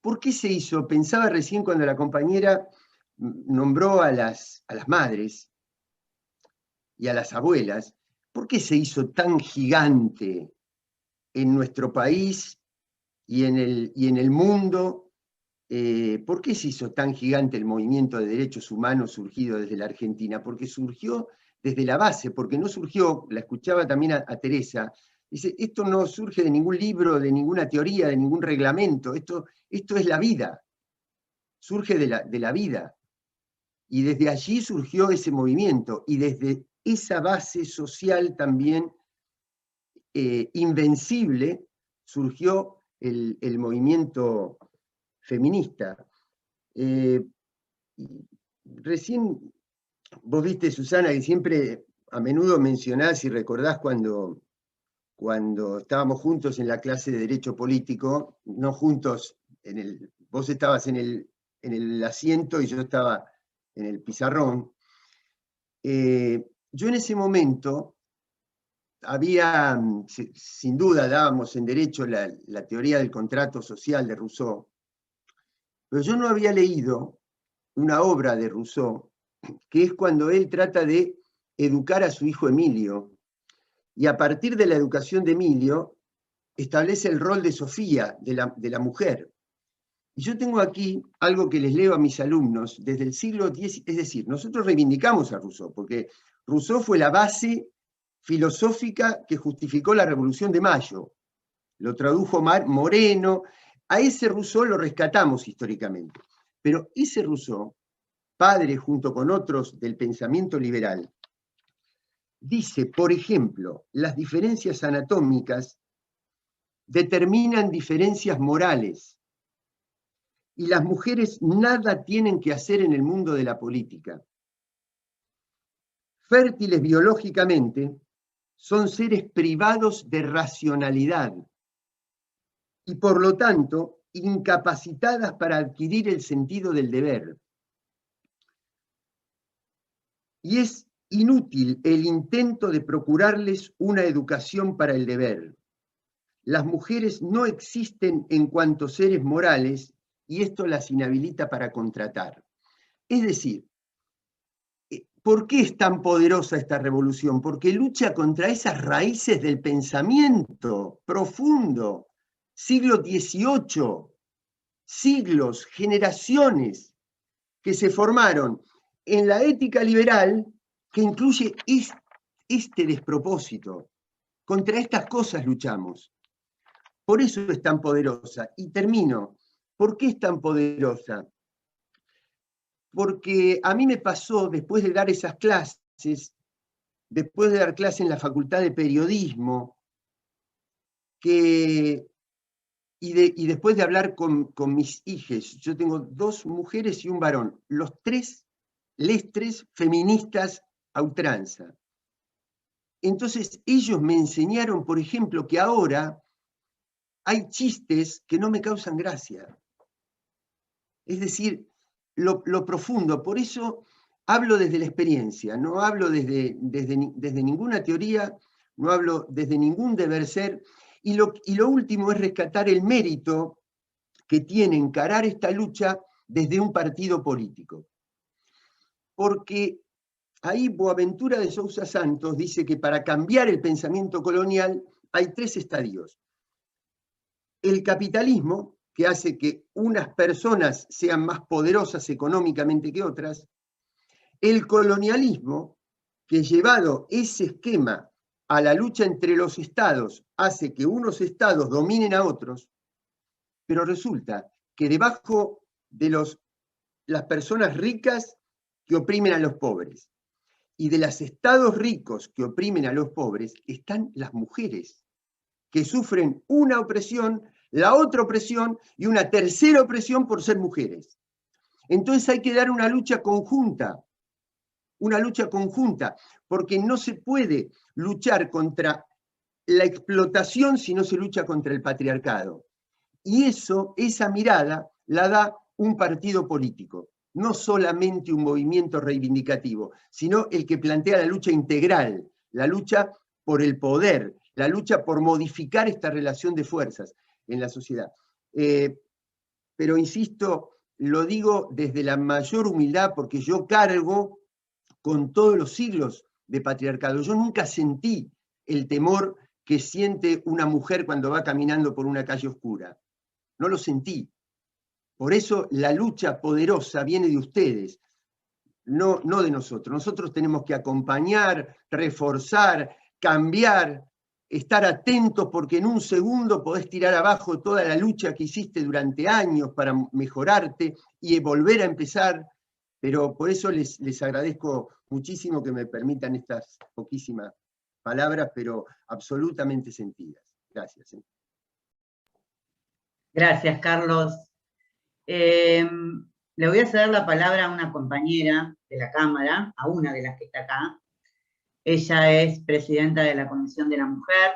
[SPEAKER 11] ¿Por qué se hizo? Pensaba recién cuando la compañera nombró a las madres y a las abuelas. ¿Por qué se hizo tan gigante en nuestro país y en el mundo? ¿Por qué se hizo tan gigante el movimiento de derechos humanos surgido desde la Argentina? Porque surgió desde la base, porque no surgió, la escuchaba también a Teresa, dice, esto no surge de ningún libro, de ninguna teoría, de ningún reglamento, esto es la vida, surge de la vida. Y desde allí surgió ese movimiento, y desde esa base social también invencible surgió el movimiento feminista. Recién vos viste, Susana, que siempre a menudo mencionás y recordás cuando estábamos juntos en la clase de Derecho Político, no juntos, vos estabas en el asiento y yo estaba en el pizarrón. Yo en ese momento sin duda dábamos en derecho la teoría del contrato social de Rousseau, pero yo no había leído una obra de Rousseau, que es cuando él trata de educar a su hijo Emilio, y a partir de la educación de Emilio, establece el rol de Sofía, de la mujer. Y yo tengo aquí algo que les leo a mis alumnos desde el siglo X, es decir, nosotros reivindicamos a Rousseau, porque Rousseau fue la base filosófica que justificó la Revolución de Mayo. Lo tradujo Moreno, a ese Rousseau lo rescatamos históricamente. Pero ese Rousseau, padre junto con otros del pensamiento liberal, dice, por ejemplo, las diferencias anatómicas determinan diferencias morales y las mujeres nada tienen que hacer en el mundo de la política. Fértiles biológicamente, son seres privados de racionalidad y por lo tanto incapacitadas para adquirir el sentido del deber. Y es inútil el intento de procurarles una educación para el deber. Las mujeres no existen en cuanto seres morales y esto las inhabilita para contratar. Es decir, ¿por qué es tan poderosa esta revolución? Porque lucha contra esas raíces del pensamiento profundo, siglo XVIII, siglos, generaciones que se formaron en la ética liberal que incluye este despropósito. Contra estas cosas luchamos. Por eso es tan poderosa. Y termino. ¿Por qué es tan poderosa? Porque a mí me pasó, después de dar esas clases, después de dar clases en la Facultad de Periodismo, y después de hablar con mis hijas, yo tengo 2 mujeres y un varón, les tres feministas a ultranza. Entonces ellos me enseñaron, por ejemplo, que ahora hay chistes que no me causan gracia. Es decir, lo profundo. Por eso hablo desde la experiencia, no hablo desde ninguna teoría, no hablo desde ningún deber ser. Y lo último es rescatar el mérito que tiene encarar esta lucha desde un partido político. Porque ahí Boaventura de Sousa Santos dice que para cambiar el pensamiento colonial hay 3 estadios. El capitalismo, que hace que unas personas sean más poderosas económicamente que otras. El colonialismo, que llevado ese esquema a la lucha entre los estados, hace que unos estados dominen a otros, pero resulta que debajo de las personas ricas que oprimen a los pobres y de los estados ricos que oprimen a los pobres están las mujeres, que sufren una opresión, la otra opresión y una tercera opresión por ser mujeres. Entonces hay que dar una lucha conjunta, porque no se puede luchar contra la explotación si no se lucha contra el patriarcado. Y esa mirada la da un partido político, no solamente un movimiento reivindicativo, sino el que plantea la lucha integral, la lucha por el poder, la lucha por modificar esta relación de fuerzas en la sociedad. Pero insisto, lo digo desde la mayor humildad porque yo cargo con todos los siglos de patriarcado. Yo nunca sentí el temor que siente una mujer cuando va caminando por una calle oscura. No lo sentí. Por eso la lucha poderosa viene de ustedes, no de nosotros. Nosotros tenemos que acompañar, reforzar, cambiar, estar atentos porque en un segundo podés tirar abajo toda la lucha que hiciste durante años para mejorarte y volver a empezar. Pero por eso les agradezco muchísimo que me permitan estas poquísimas palabras, pero absolutamente sentidas. Gracias.
[SPEAKER 1] Gracias, Carlos. Le voy a ceder la palabra a una compañera de la Cámara, a una de las que está acá. Ella es presidenta de la Comisión de la Mujer.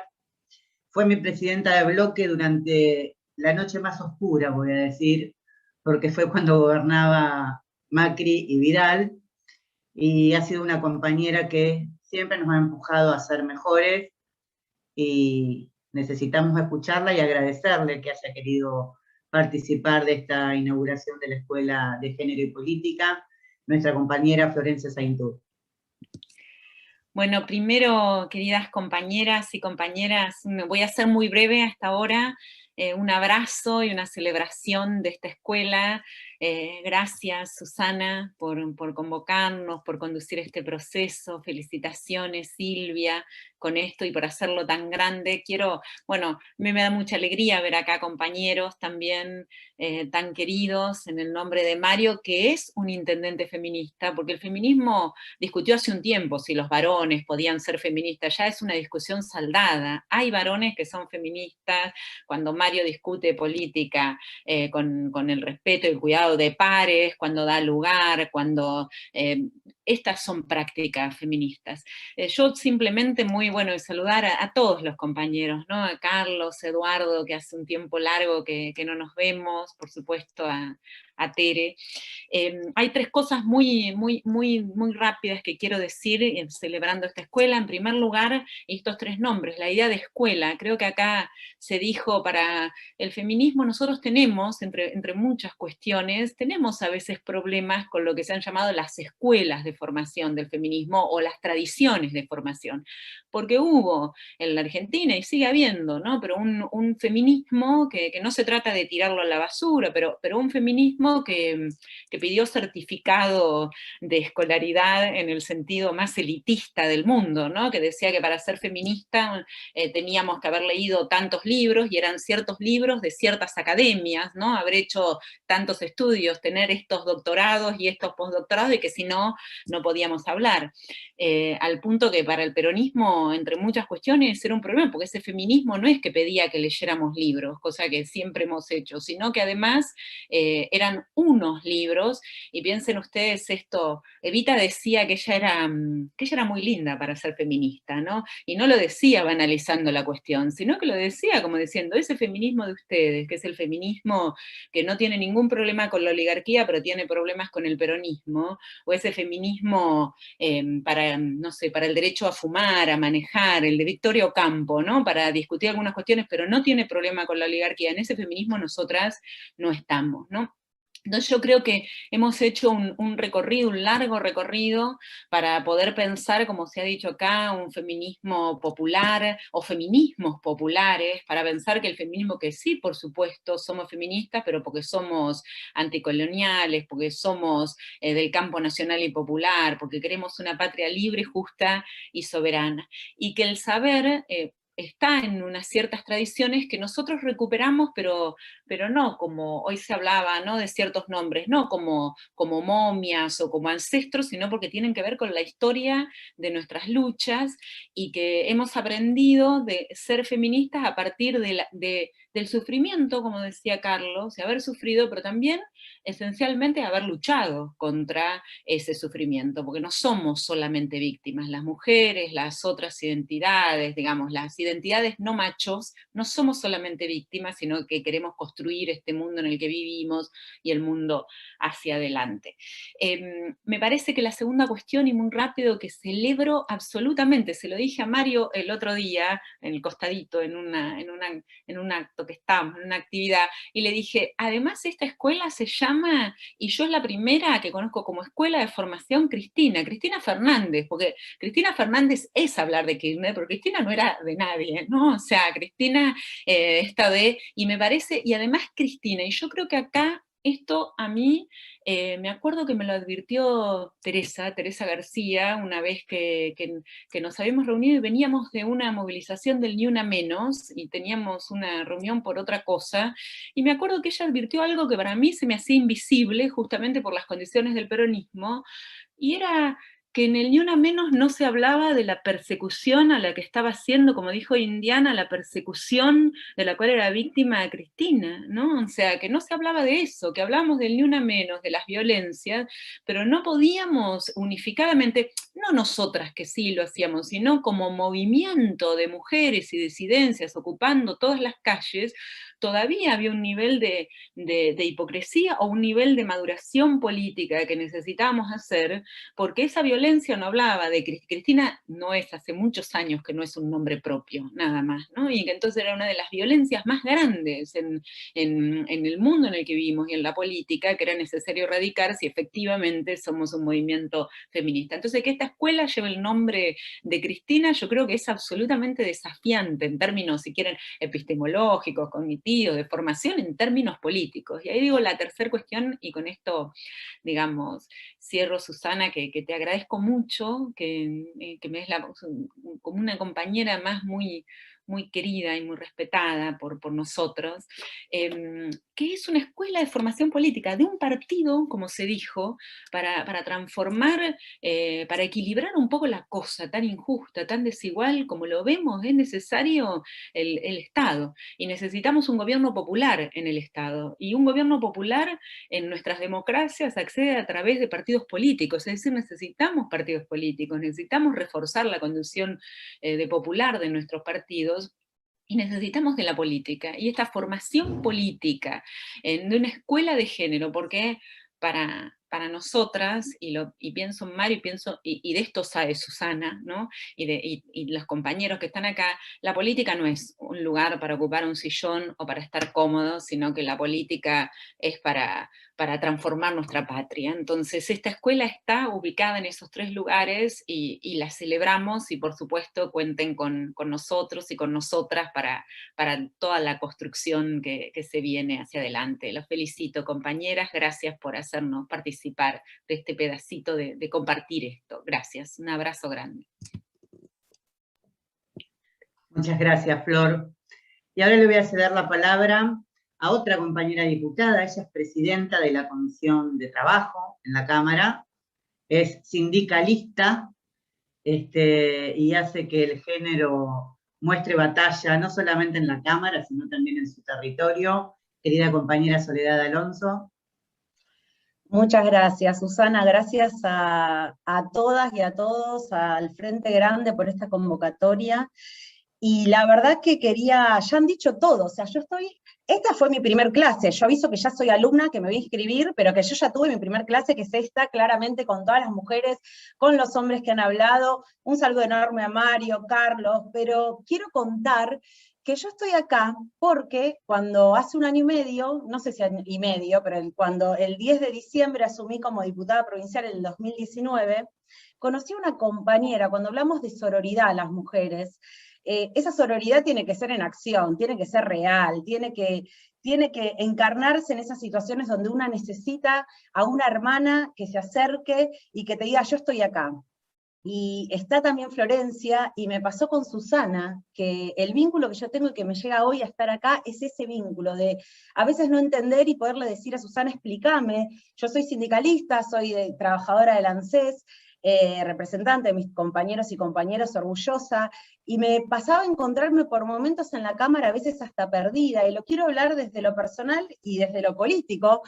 [SPEAKER 1] Fue mi presidenta de bloque durante la noche más oscura, voy a decir, porque fue cuando gobernaba Macri y Vidal, y ha sido una compañera que siempre nos ha empujado a ser mejores, y necesitamos escucharla y agradecerle que haya querido participar de esta inauguración de la Escuela de Género y Política, nuestra compañera Florencia Saintur.
[SPEAKER 12] Bueno, primero, queridas compañeras y compañeras, me voy a ser muy breve hasta ahora. Un abrazo y una celebración de esta escuela. Gracias, Susana, por convocarnos, por conducir este proceso. Felicitaciones, Silvia, con esto y por hacerlo tan grande. Me da mucha alegría ver acá compañeros también tan queridos, en el nombre de Mario, que es un intendente feminista, porque el feminismo discutió hace un tiempo si los varones podían ser feministas, ya es una discusión saldada. Hay varones que son feministas. Cuando Mario discute política con el respeto y el cuidado de pares, cuando da lugar, cuando estas son prácticas feministas. Yo simplemente y saludar a todos los compañeros, ¿no? A Carlos, Eduardo, que hace un tiempo largo que no nos vemos, por supuesto a Tere. Hay 3 cosas muy rápidas que quiero decir celebrando esta escuela. En primer lugar, estos 3 nombres, la idea de escuela. Creo que acá se dijo para el feminismo, nosotros tenemos, entre muchas cuestiones, tenemos a veces problemas con lo que se han llamado las escuelas de formación del feminismo o las tradiciones de formación. Porque hubo en la Argentina, y sigue habiendo, ¿no? Pero un feminismo que no se trata de tirarlo a la basura, pero un feminismo que pidió certificado de escolaridad en el sentido más elitista del mundo, ¿no? Que decía que para ser feminista teníamos que haber leído tantos libros, y eran ciertos libros de ciertas academias, ¿no? Haber hecho tantos estudios, tener estos doctorados y estos postdoctorados, y que si no, no podíamos hablar. Al punto que para el peronismo, entre muchas cuestiones, era un problema, porque ese feminismo no es que pedía que leyéramos libros, cosa que siempre hemos hecho, sino que además eran unos libros. Y piensen ustedes esto, Evita decía que ella era muy linda para ser feminista, ¿no? Y no lo decía banalizando la cuestión, sino que lo decía como diciendo, ese feminismo de ustedes, que es el feminismo que no tiene ningún problema con la oligarquía, pero tiene problemas con el peronismo, o ese feminismo para el derecho a fumar, a manejar, el de Victoria Ocampo, ¿no? Para discutir algunas cuestiones, pero no tiene problema con la oligarquía. En ese feminismo nosotras no estamos, ¿no? Entonces yo creo que hemos hecho un recorrido, un largo recorrido, para poder pensar, como se ha dicho acá, un feminismo popular, o feminismos populares, para pensar que el feminismo, que sí, por supuesto, somos feministas, pero porque somos anticoloniales, porque somos del campo nacional y popular, porque queremos una patria libre, justa y soberana. Y que el saber está en unas ciertas tradiciones que nosotros recuperamos, pero no como hoy se hablaba, ¿no?, de ciertos nombres, no como momias o como ancestros, sino porque tienen que ver con la historia de nuestras luchas, y que hemos aprendido de ser feministas a partir del sufrimiento, como decía Carlos, de haber sufrido, pero también esencialmente haber luchado contra ese sufrimiento, porque no somos solamente víctimas, las mujeres, las otras identidades, digamos, las identidades no machos, no somos solamente víctimas, sino que queremos construir este mundo en el que vivimos y el mundo hacia adelante. Me parece que la segunda cuestión, y muy rápido, que celebro absolutamente, se lo dije a Mario el otro día, en el costadito, en un acto que estábamos, en una actividad, y le dije, además esta escuela se llama, y yo es la primera que conozco como Escuela de Formación Cristina Fernández, porque Cristina Fernández es hablar de Kirchner, pero Cristina no era de nadie, ¿no? O sea, Cristina y me parece, y además Cristina, y yo creo que acá esto a mí, me acuerdo que me lo advirtió Teresa García, una vez que nos habíamos reunido y veníamos de una movilización del Ni Una Menos, y teníamos una reunión por otra cosa, y me acuerdo que ella advirtió algo que para mí se me hacía invisible, justamente por las condiciones del peronismo, y era que en el Ni Una Menos no se hablaba de la persecución a la que estaba haciendo, como dijo Indiana, la persecución de la cual era víctima Cristina, ¿no? O sea, que no se hablaba de eso, que hablábamos del Ni Una Menos, de las violencias, pero no podíamos unificadamente, no nosotras que sí lo hacíamos, sino como movimiento de mujeres y disidencias ocupando todas las calles, todavía había un nivel de hipocresía o un nivel de maduración política que necesitábamos hacer, porque esa violencia no hablaba de Cristina, no es hace muchos años que no es un nombre propio, nada más, ¿no? Y que entonces era una de las violencias más grandes en el mundo en el que vivimos y en la política, que era necesario erradicar si efectivamente somos un movimiento feminista. Entonces, que esta escuela lleve el nombre de Cristina, yo creo que es absolutamente desafiante en términos, si quieren, epistemológicos, cognitivos, de formación, en términos políticos. Y ahí digo la tercera cuestión, y con esto, digamos, cierro, Susana, que te agradezco mucho, que me es como una compañera más muy querida y muy respetada por nosotros, que es una escuela de formación política, de un partido, como se dijo, para transformar, para equilibrar un poco la cosa tan injusta, tan desigual como lo vemos. Es necesario el Estado, y necesitamos un gobierno popular en el Estado, y un gobierno popular en nuestras democracias accede a través de partidos políticos, es decir, necesitamos partidos políticos, necesitamos reforzar la condición de popular de nuestros partidos, y necesitamos de la política, y esta formación política de una escuela de género, porque para nosotras, y pienso en Mario, y de esto sabe Susana, ¿no? Y los compañeros que están acá, la política no es un lugar para ocupar un sillón o para estar cómodos, sino que la política es para transformar nuestra patria. Entonces, esta escuela está ubicada en esos tres lugares, y la celebramos, y por supuesto cuenten con nosotros y con nosotras para toda la construcción que se viene hacia adelante. Los felicito, compañeras, gracias por hacernos participar de este pedacito de compartir esto. Gracias, un abrazo grande.
[SPEAKER 1] Muchas gracias, Flor. Y ahora le voy a ceder la palabra a otra compañera diputada. Ella es presidenta de la Comisión de Trabajo en la Cámara, es sindicalista, y hace que el género muestre batalla, no solamente en la Cámara, sino también en su territorio. Querida compañera Soledad Alonso.
[SPEAKER 13] Muchas gracias, Susana. Gracias a todas y a todos, al Frente Grande por esta convocatoria. Y la verdad que ya han dicho todo, o sea, esta fue mi primer clase, yo aviso que ya soy alumna, que me voy a inscribir, pero que yo ya tuve mi primer clase, que es esta, claramente con todas las mujeres, con los hombres que han hablado. Un saludo enorme a Mario, Carlos, pero quiero contar que yo estoy acá porque cuando hace un año y medio, no sé si año y medio, pero cuando el 10 de diciembre asumí como diputada provincial en el 2019, conocí a una compañera, cuando hablamos de sororidad a las mujeres, esa sororidad tiene que ser en acción, tiene que ser real, tiene que encarnarse en esas situaciones donde una necesita a una hermana que se acerque y que te diga, yo estoy acá. Y está también Florencia, y me pasó con Susana, que el vínculo que yo tengo y que me llega hoy a estar acá es ese vínculo de a veces no entender y poderle decir a Susana, explícame, yo soy sindicalista, soy trabajadora del ANSES, representante de mis compañeros y compañeras, orgullosa, y me pasaba a encontrarme por momentos en la Cámara, a veces hasta perdida, y lo quiero hablar desde lo personal y desde lo político,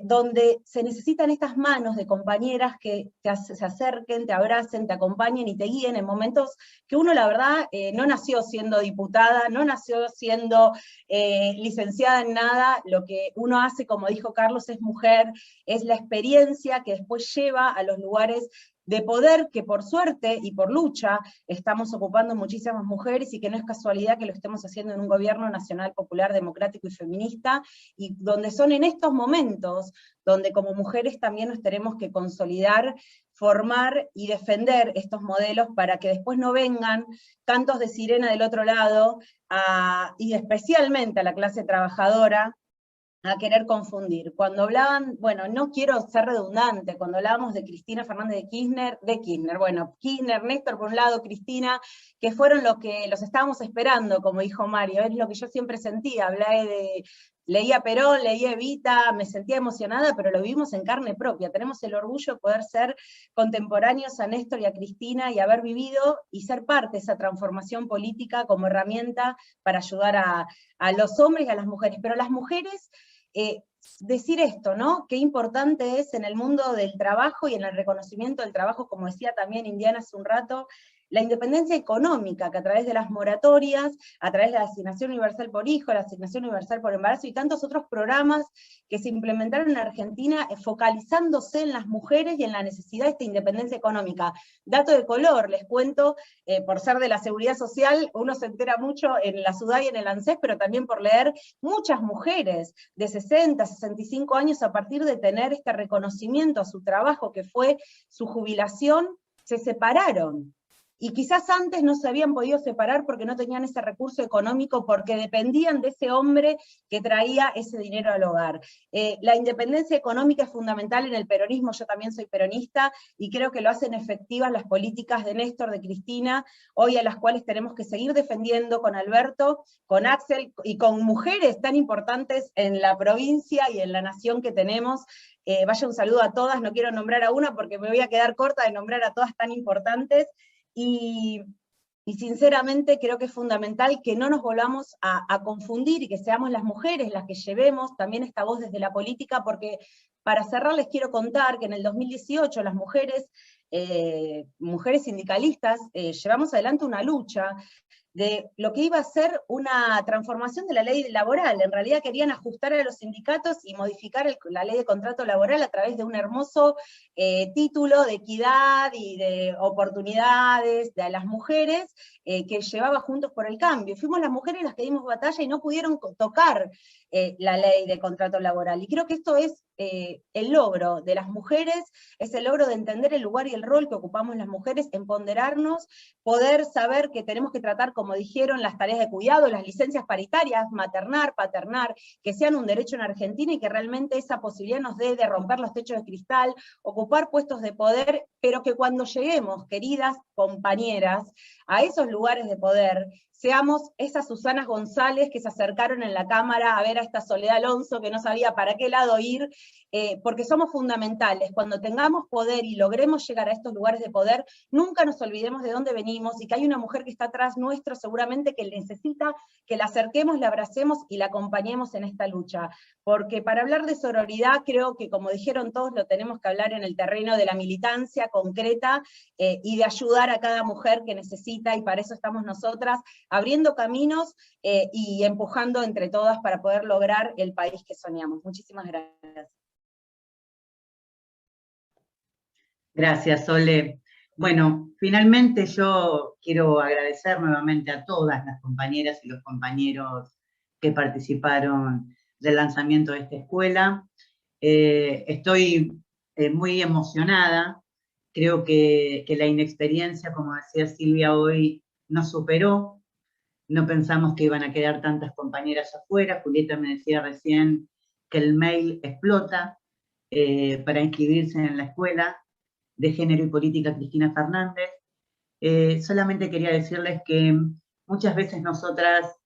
[SPEAKER 13] donde se necesitan estas manos de compañeras que se acerquen, te abracen, te acompañen y te guíen en momentos que uno, la verdad, no nació siendo diputada, no nació siendo licenciada en nada, lo que uno hace, como dijo Carlos, es mujer, es la experiencia que después lleva a los lugares de poder que por suerte y por lucha estamos ocupando muchísimas mujeres, y que no es casualidad que lo estemos haciendo en un gobierno nacional, popular, democrático y feminista, y donde son en estos momentos donde como mujeres también nos tenemos que consolidar, formar y defender estos modelos para que después no vengan cantos de sirena del otro lado, y especialmente a la clase trabajadora, a querer confundir. Cuando hablaban, bueno, no quiero ser redundante, cuando hablábamos de Cristina Fernández de Kirchner, bueno, Kirchner, Néstor por un lado, Cristina, que fueron los que los estábamos esperando, como dijo Mario, es lo que yo siempre sentía, leía Perón, leía Evita, me sentía emocionada, pero lo vivimos en carne propia, tenemos el orgullo de poder ser contemporáneos a Néstor y a Cristina, y haber vivido y ser parte de esa transformación política como herramienta para ayudar a los hombres y a las mujeres, pero las mujeres, decir esto, ¿no? Qué importante es en el mundo del trabajo y en el reconocimiento del trabajo, como decía también Indiana hace un rato, la independencia económica, que a través de las moratorias, a través de la asignación universal por hijo, la asignación universal por embarazo y tantos otros programas que se implementaron en Argentina, focalizándose en las mujeres y en la necesidad de esta independencia económica. Dato de color, les cuento, por ser de la seguridad social, uno se entera mucho en la SUDA y en el ANSES, pero también por leer muchas mujeres de 60, 65 años, a partir de tener este reconocimiento a su trabajo, que fue su jubilación, se separaron. Y quizás antes no se habían podido separar porque no tenían ese recurso económico, porque dependían de ese hombre que traía ese dinero al hogar. La independencia económica es fundamental en el peronismo, yo también soy peronista, y creo que lo hacen efectivas las políticas de Néstor, de Cristina, hoy a las cuales tenemos que seguir defendiendo con Alberto, con Axel, y con mujeres tan importantes en la provincia y en la nación que tenemos. Vaya un saludo a todas, no quiero nombrar a una porque me voy a quedar corta de nombrar a todas tan importantes, y sinceramente creo que es fundamental que no nos volvamos a confundir y que seamos las mujeres las que llevemos también esta voz desde la política, porque para cerrar les quiero contar que en el 2018 las mujeres sindicalistas llevamos adelante una lucha de lo que iba a ser una transformación de la ley laboral. En realidad querían ajustar a los sindicatos y modificar la ley de contrato laboral a través de un hermoso título de equidad y de oportunidades de las mujeres, que llevaba Juntos por el Cambio. Fuimos las mujeres las que dimos batalla y no pudieron tocar la ley de contrato laboral. Y creo que esto es el logro de las mujeres, es el logro de entender el lugar y el rol que ocupamos las mujeres, empoderarnos, poder saber que tenemos que tratar, como dijeron, las tareas de cuidado, las licencias paritarias, maternar, paternar, que sean un derecho en Argentina, y que realmente esa posibilidad nos dé de romper los techos de cristal, ocupar puestos de poder, pero que cuando lleguemos, queridas compañeras, a esos lugares de poder, seamos esas Susanas González que se acercaron en la Cámara a ver a esta Soledad Alonso que no sabía para qué lado ir, porque somos fundamentales. Cuando tengamos poder y logremos llegar a estos lugares de poder, nunca nos olvidemos de dónde venimos, y que hay una mujer que está atrás nuestro seguramente que necesita que la acerquemos, la abracemos y la acompañemos en esta lucha. Porque para hablar de sororidad, creo que, como dijeron todos, lo tenemos que hablar en el terreno de la militancia concreta, y de ayudar a cada mujer que necesita, y para eso estamos nosotras, abriendo caminos y empujando entre todas para poder lograr el país que soñamos. Muchísimas gracias.
[SPEAKER 1] Gracias, Sole. Bueno, finalmente yo quiero agradecer nuevamente a todas las compañeras y los compañeros que participaron del lanzamiento de esta escuela. Estoy muy emocionada. Creo que la inexperiencia, como decía Silvia hoy, nos superó. No pensamos que iban a quedar tantas compañeras afuera. Julieta me decía recién que el mail explota para inscribirse en la escuela de Género y Política Cristina Fernández. Solamente quería decirles que muchas veces nosotras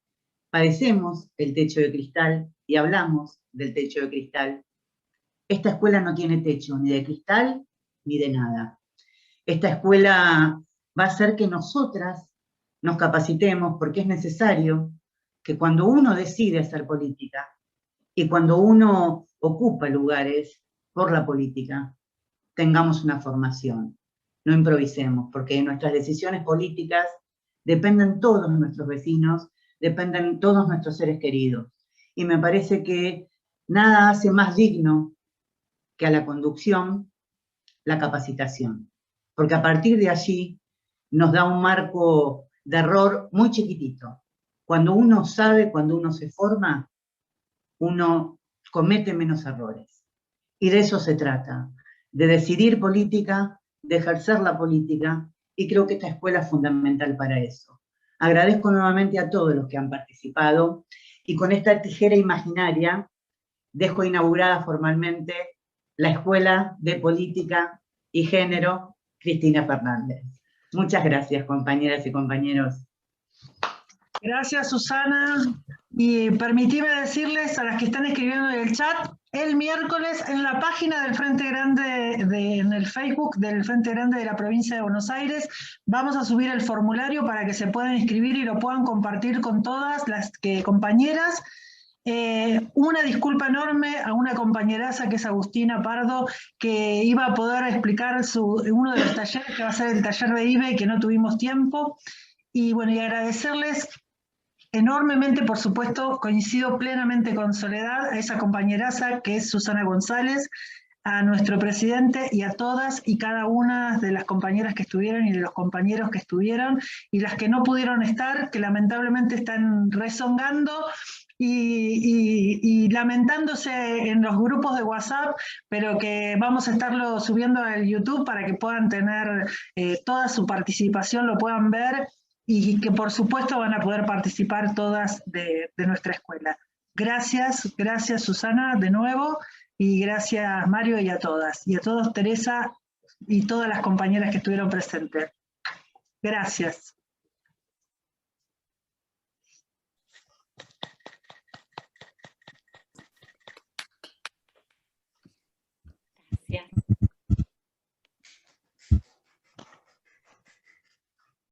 [SPEAKER 1] padecemos el techo de cristal y hablamos del techo de cristal. Esta escuela no tiene techo ni de cristal ni de nada. Esta escuela va a hacer que nosotras nos capacitemos, porque es necesario que cuando uno decide hacer política y cuando uno ocupa lugares por la política, tengamos una formación, no improvisemos, porque de nuestras decisiones políticas dependen todos nuestros vecinos, dependen todos nuestros seres queridos. Y me parece que nada hace más digno que a la conducción la capacitación, porque a partir de allí nos da un marco de error muy chiquitito. Cuando uno sabe, cuando uno se forma, uno comete menos errores. Y de eso se trata, de decidir política, de ejercer la política, y creo que esta escuela es fundamental para eso. Agradezco nuevamente a todos los que han participado, y con esta tijera imaginaria dejo inaugurada formalmente la Escuela de Política y Género Cristina Fernández. Muchas gracias, compañeras y compañeros.
[SPEAKER 6] Gracias, Susana. Y permitime decirles a las que están escribiendo en el chat, el miércoles en la página del Frente Grande, en el Facebook del Frente Grande de la provincia de Buenos Aires, vamos a subir el formulario para que se puedan inscribir y lo puedan compartir con todas las compañeras. Una disculpa enorme a una compañeraza que es Agustina Pardo, que iba a poder explicar uno de los talleres, que va a ser el taller de IBE, que no tuvimos tiempo. Y bueno, y agradecerles enormemente, por supuesto, coincido plenamente con Soledad, a esa compañeraza que es Susana González, a nuestro presidente y a todas y cada una de las compañeras que estuvieron y de los compañeros que estuvieron y las que no pudieron estar, que lamentablemente están rezongando y lamentándose en los grupos de WhatsApp, pero que vamos a estarlo subiendo al YouTube para que puedan tener toda su participación, lo puedan ver, y que por supuesto van a poder participar todas de nuestra escuela. Gracias, gracias Susana de nuevo, y gracias Mario y a todas, y a todos Teresa y todas las compañeras que estuvieron presentes. Gracias.
[SPEAKER 12] Gracias.